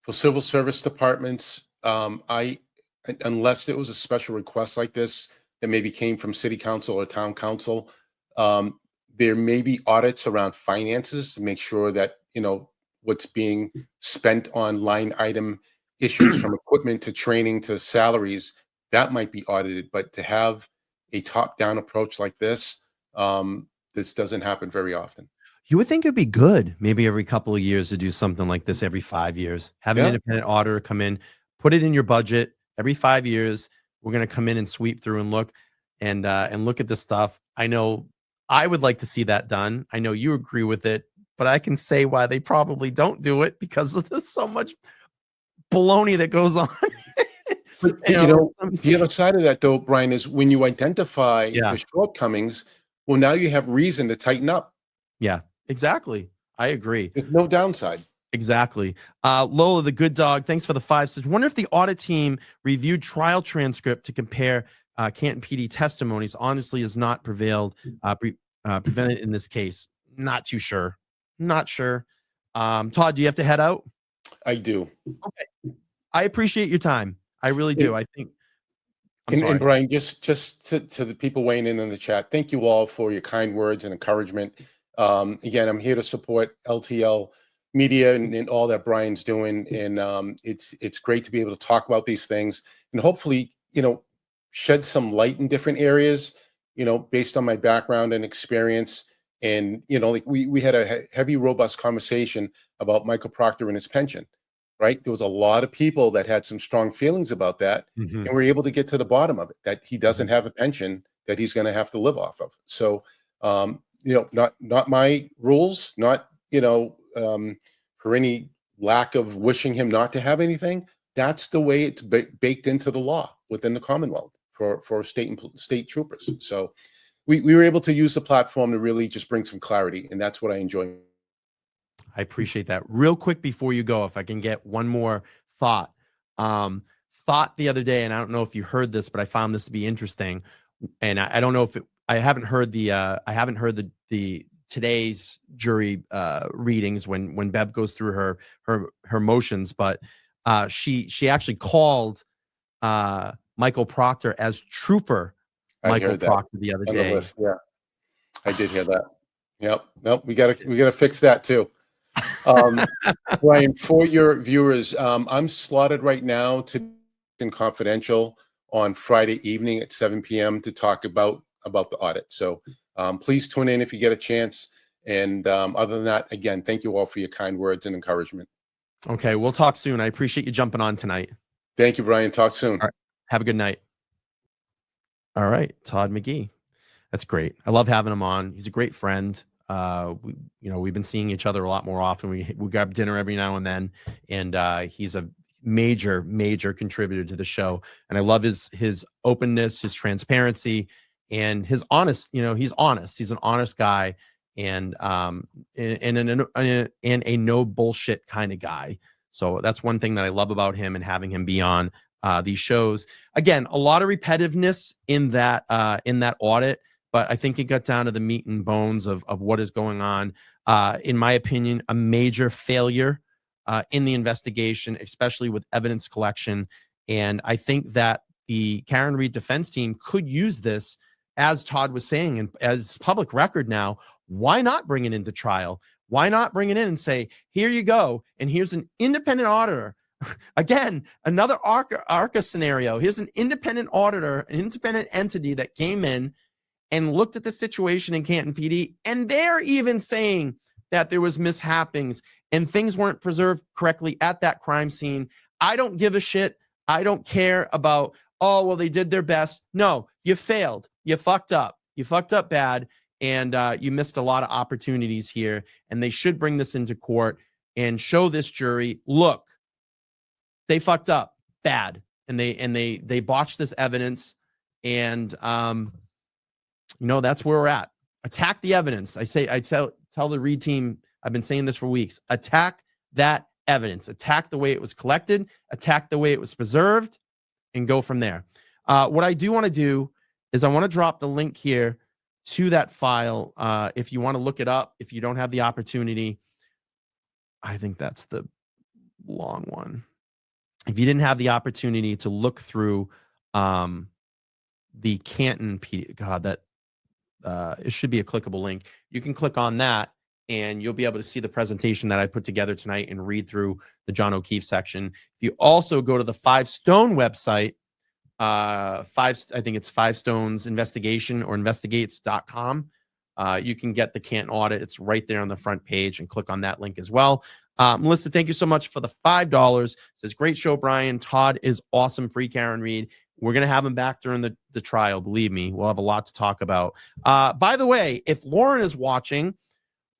For civil service departments, unless there was a special request like this that maybe came from city council or town council, there may be audits around finances to make sure that, what's being spent on line item issues from equipment to training to salaries, that might be audited. But to have a top-down approach like this, this doesn't happen very often. You would think it'd be good maybe every couple of years to do something like this every 5 years. Have an independent auditor come in, put it in your budget. Every 5 years, we're going to come in and sweep through and look at this stuff. I know I would like to see that done. I know you agree with it, but I can say why they probably don't do it, because there's so much baloney that goes on. But, the other side of that, though, Brian, is when you identify the shortcomings, well, now you have reason to tighten up. Yeah, exactly. I agree. There's no downside. Exactly. Lola, the good dog, thanks for the 5 says, wonder if the audit team reviewed trial transcript to compare Canton PD testimonies. Honestly, has not prevented in this case. Not too sure. Not sure. Todd, do you have to head out? I do. Okay. I appreciate your time. I really do. I think. And Brian, just to the people weighing in the chat, thank you all for your kind words and encouragement. Again, I'm here to support LTL Media and all that Brian's doing, and it's great to be able to talk about these things and hopefully, shed some light in different areas, based on my background and experience. And like we had a heavy, robust conversation about Michael Proctor and his pension. Right, there was a lot of people that had some strong feelings about that, and we're able to get to the bottom of it, that he doesn't have a pension that he's going to have to live off of. So, not my rules, not for any lack of wishing him not to have anything. That's the way it's baked into the law within the Commonwealth for state troopers. So, we were able to use the platform to really just bring some clarity, and that's what I enjoy. I appreciate that. Real quick before you go, if I can get one more thought. Thought the other day, and I don't know if you heard this, but I found this to be interesting. And I don't know if I haven't heard the today's jury readings when Bev goes through her motions, but she actually called Michael Proctor as Trooper Michael Proctor the other day. Yeah, I did hear that. Yep. Nope. We gotta fix that too. Brian, for your viewers, I'm slotted right now to in Confidential on Friday evening at 7 p.m. to talk about the audit. So please tune in if you get a chance. And other than that, again, thank you all for your kind words and encouragement. Okay, we'll talk soon. I appreciate you jumping on tonight. Thank you, Brian. Talk soon. All right. Have a good night. All right, Todd McGee. That's great. I love having him on. He's a great friend. We've been seeing each other a lot more often. We grab dinner every now and then, and he's a major contributor to the show. And I love his openness, his transparency, and he's honest. He's honest. He's an honest guy, and a no bullshit kind of guy. So that's one thing that I love about him and having him be on these shows. Again, a lot of repetitiveness in that audit, but I think it got down to the meat and bones of what is going on. In my opinion, a major failure in the investigation, especially with evidence collection. And I think that the Karen Reed defense team could use this, as Todd was saying, and as public record now. Why not bring it into trial? Why not bring it in and say, here you go, and here's an independent auditor. Again, another ARCA scenario. Here's an independent auditor, an independent entity that came in and looked at the situation in Canton PD, and they're even saying that there was mishappings and things weren't preserved correctly at that crime scene. I don't give a shit. I don't care about, oh, well, they did their best. No, you failed. You fucked up. You fucked up bad, and you missed a lot of opportunities here, and they should bring this into court and show this jury, look, they fucked up bad, and they botched this evidence, and that's where we're at. Attack the evidence. I tell the Reed team, I've been saying this for weeks, attack that evidence, attack the way it was collected, attack the way it was preserved, and go from there. What I do want to do is I want to drop the link here to that file. If you want to look it up, if you don't have the opportunity, I think that's the long one. If you didn't have the opportunity to look through the Canton PD, God, that it should be a clickable link. You can click on that, and you'll be able to see the presentation that I put together tonight and read through the John O'Keefe section. If you also go to the Five Stone website, I think it's Five Stones Investigation or investigates.com. You can get the Canton audit. It's right there on the front page, and click on that link as well. Melissa, thank you so much for the $5. Says, great show, Brian. Todd is awesome. Free Karen Reed. We're going to have him back during the trial. Believe me, we'll have a lot to talk about. By the way, if Lauren is watching,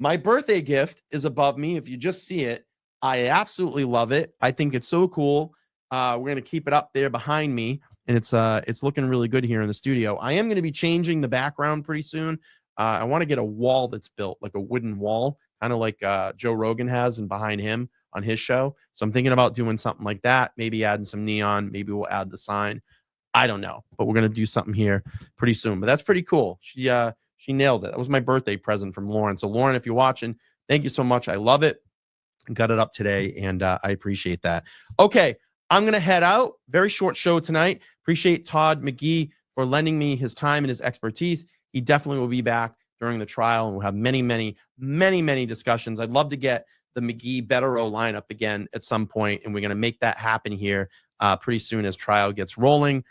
my birthday gift is above me. If you just see it, I absolutely love it. I think it's so cool. We're going to keep it up there behind me, and it's looking really good here in the studio. I am going to be changing the background pretty soon. I want to get a wall that's built, like a wooden wall, kind of like Joe Rogan has and behind him on his show. So I'm thinking about doing something like that, maybe adding some neon. Maybe we'll add the sign. I don't know, but we're going to do something here pretty soon. But that's pretty cool. She nailed it. That was my birthday present from Lauren. So Lauren, if you're watching, thank you so much. I love it. Got it up today, and I appreciate that. Okay, I'm going to head out. Very short show tonight. Appreciate Todd McGee for lending me his time and his expertise. He definitely will be back during the trial, and we'll have many, many, many, many discussions. I'd love to get the McGee Betterow lineup again at some point, and we're going to make that happen here pretty soon as trial gets rolling.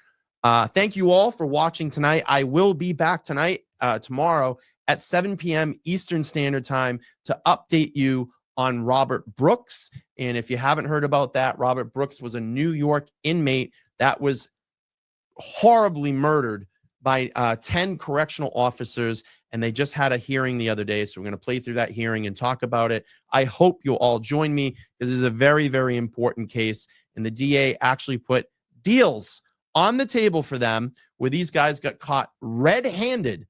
Thank you all for watching tonight. I will be back tomorrow at 7 p.m. Eastern Standard Time to update you on Robert Brooks. And if you haven't heard about that, Robert Brooks was a New York inmate that was horribly murdered by 10 correctional officers, and they just had a hearing the other day. So we're going to play through that hearing and talk about it. I hope you'll all join me. This is a very, very important case, and the DA actually put deals on the table for them where these guys got caught red-handed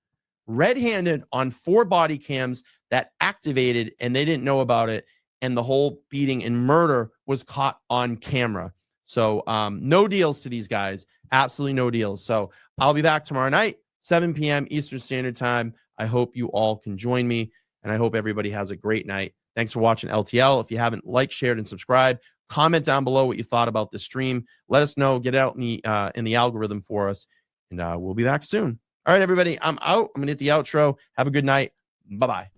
on 4 body cams that activated, and they didn't know about it, and the whole beating and murder was caught on camera. So no deals to these guys, absolutely no deals. So I'll be back tomorrow night, 7 p.m. Eastern Standard Time. I hope you all can join me, and I hope everybody has a great night. Thanks for watching LTL. If you haven't liked, shared, and subscribed, comment down below what you thought about the stream. Let us know. Get it out in the algorithm for us, and we'll be back soon. All right, everybody, I'm out. I'm going to hit the outro. Have a good night. Bye-bye.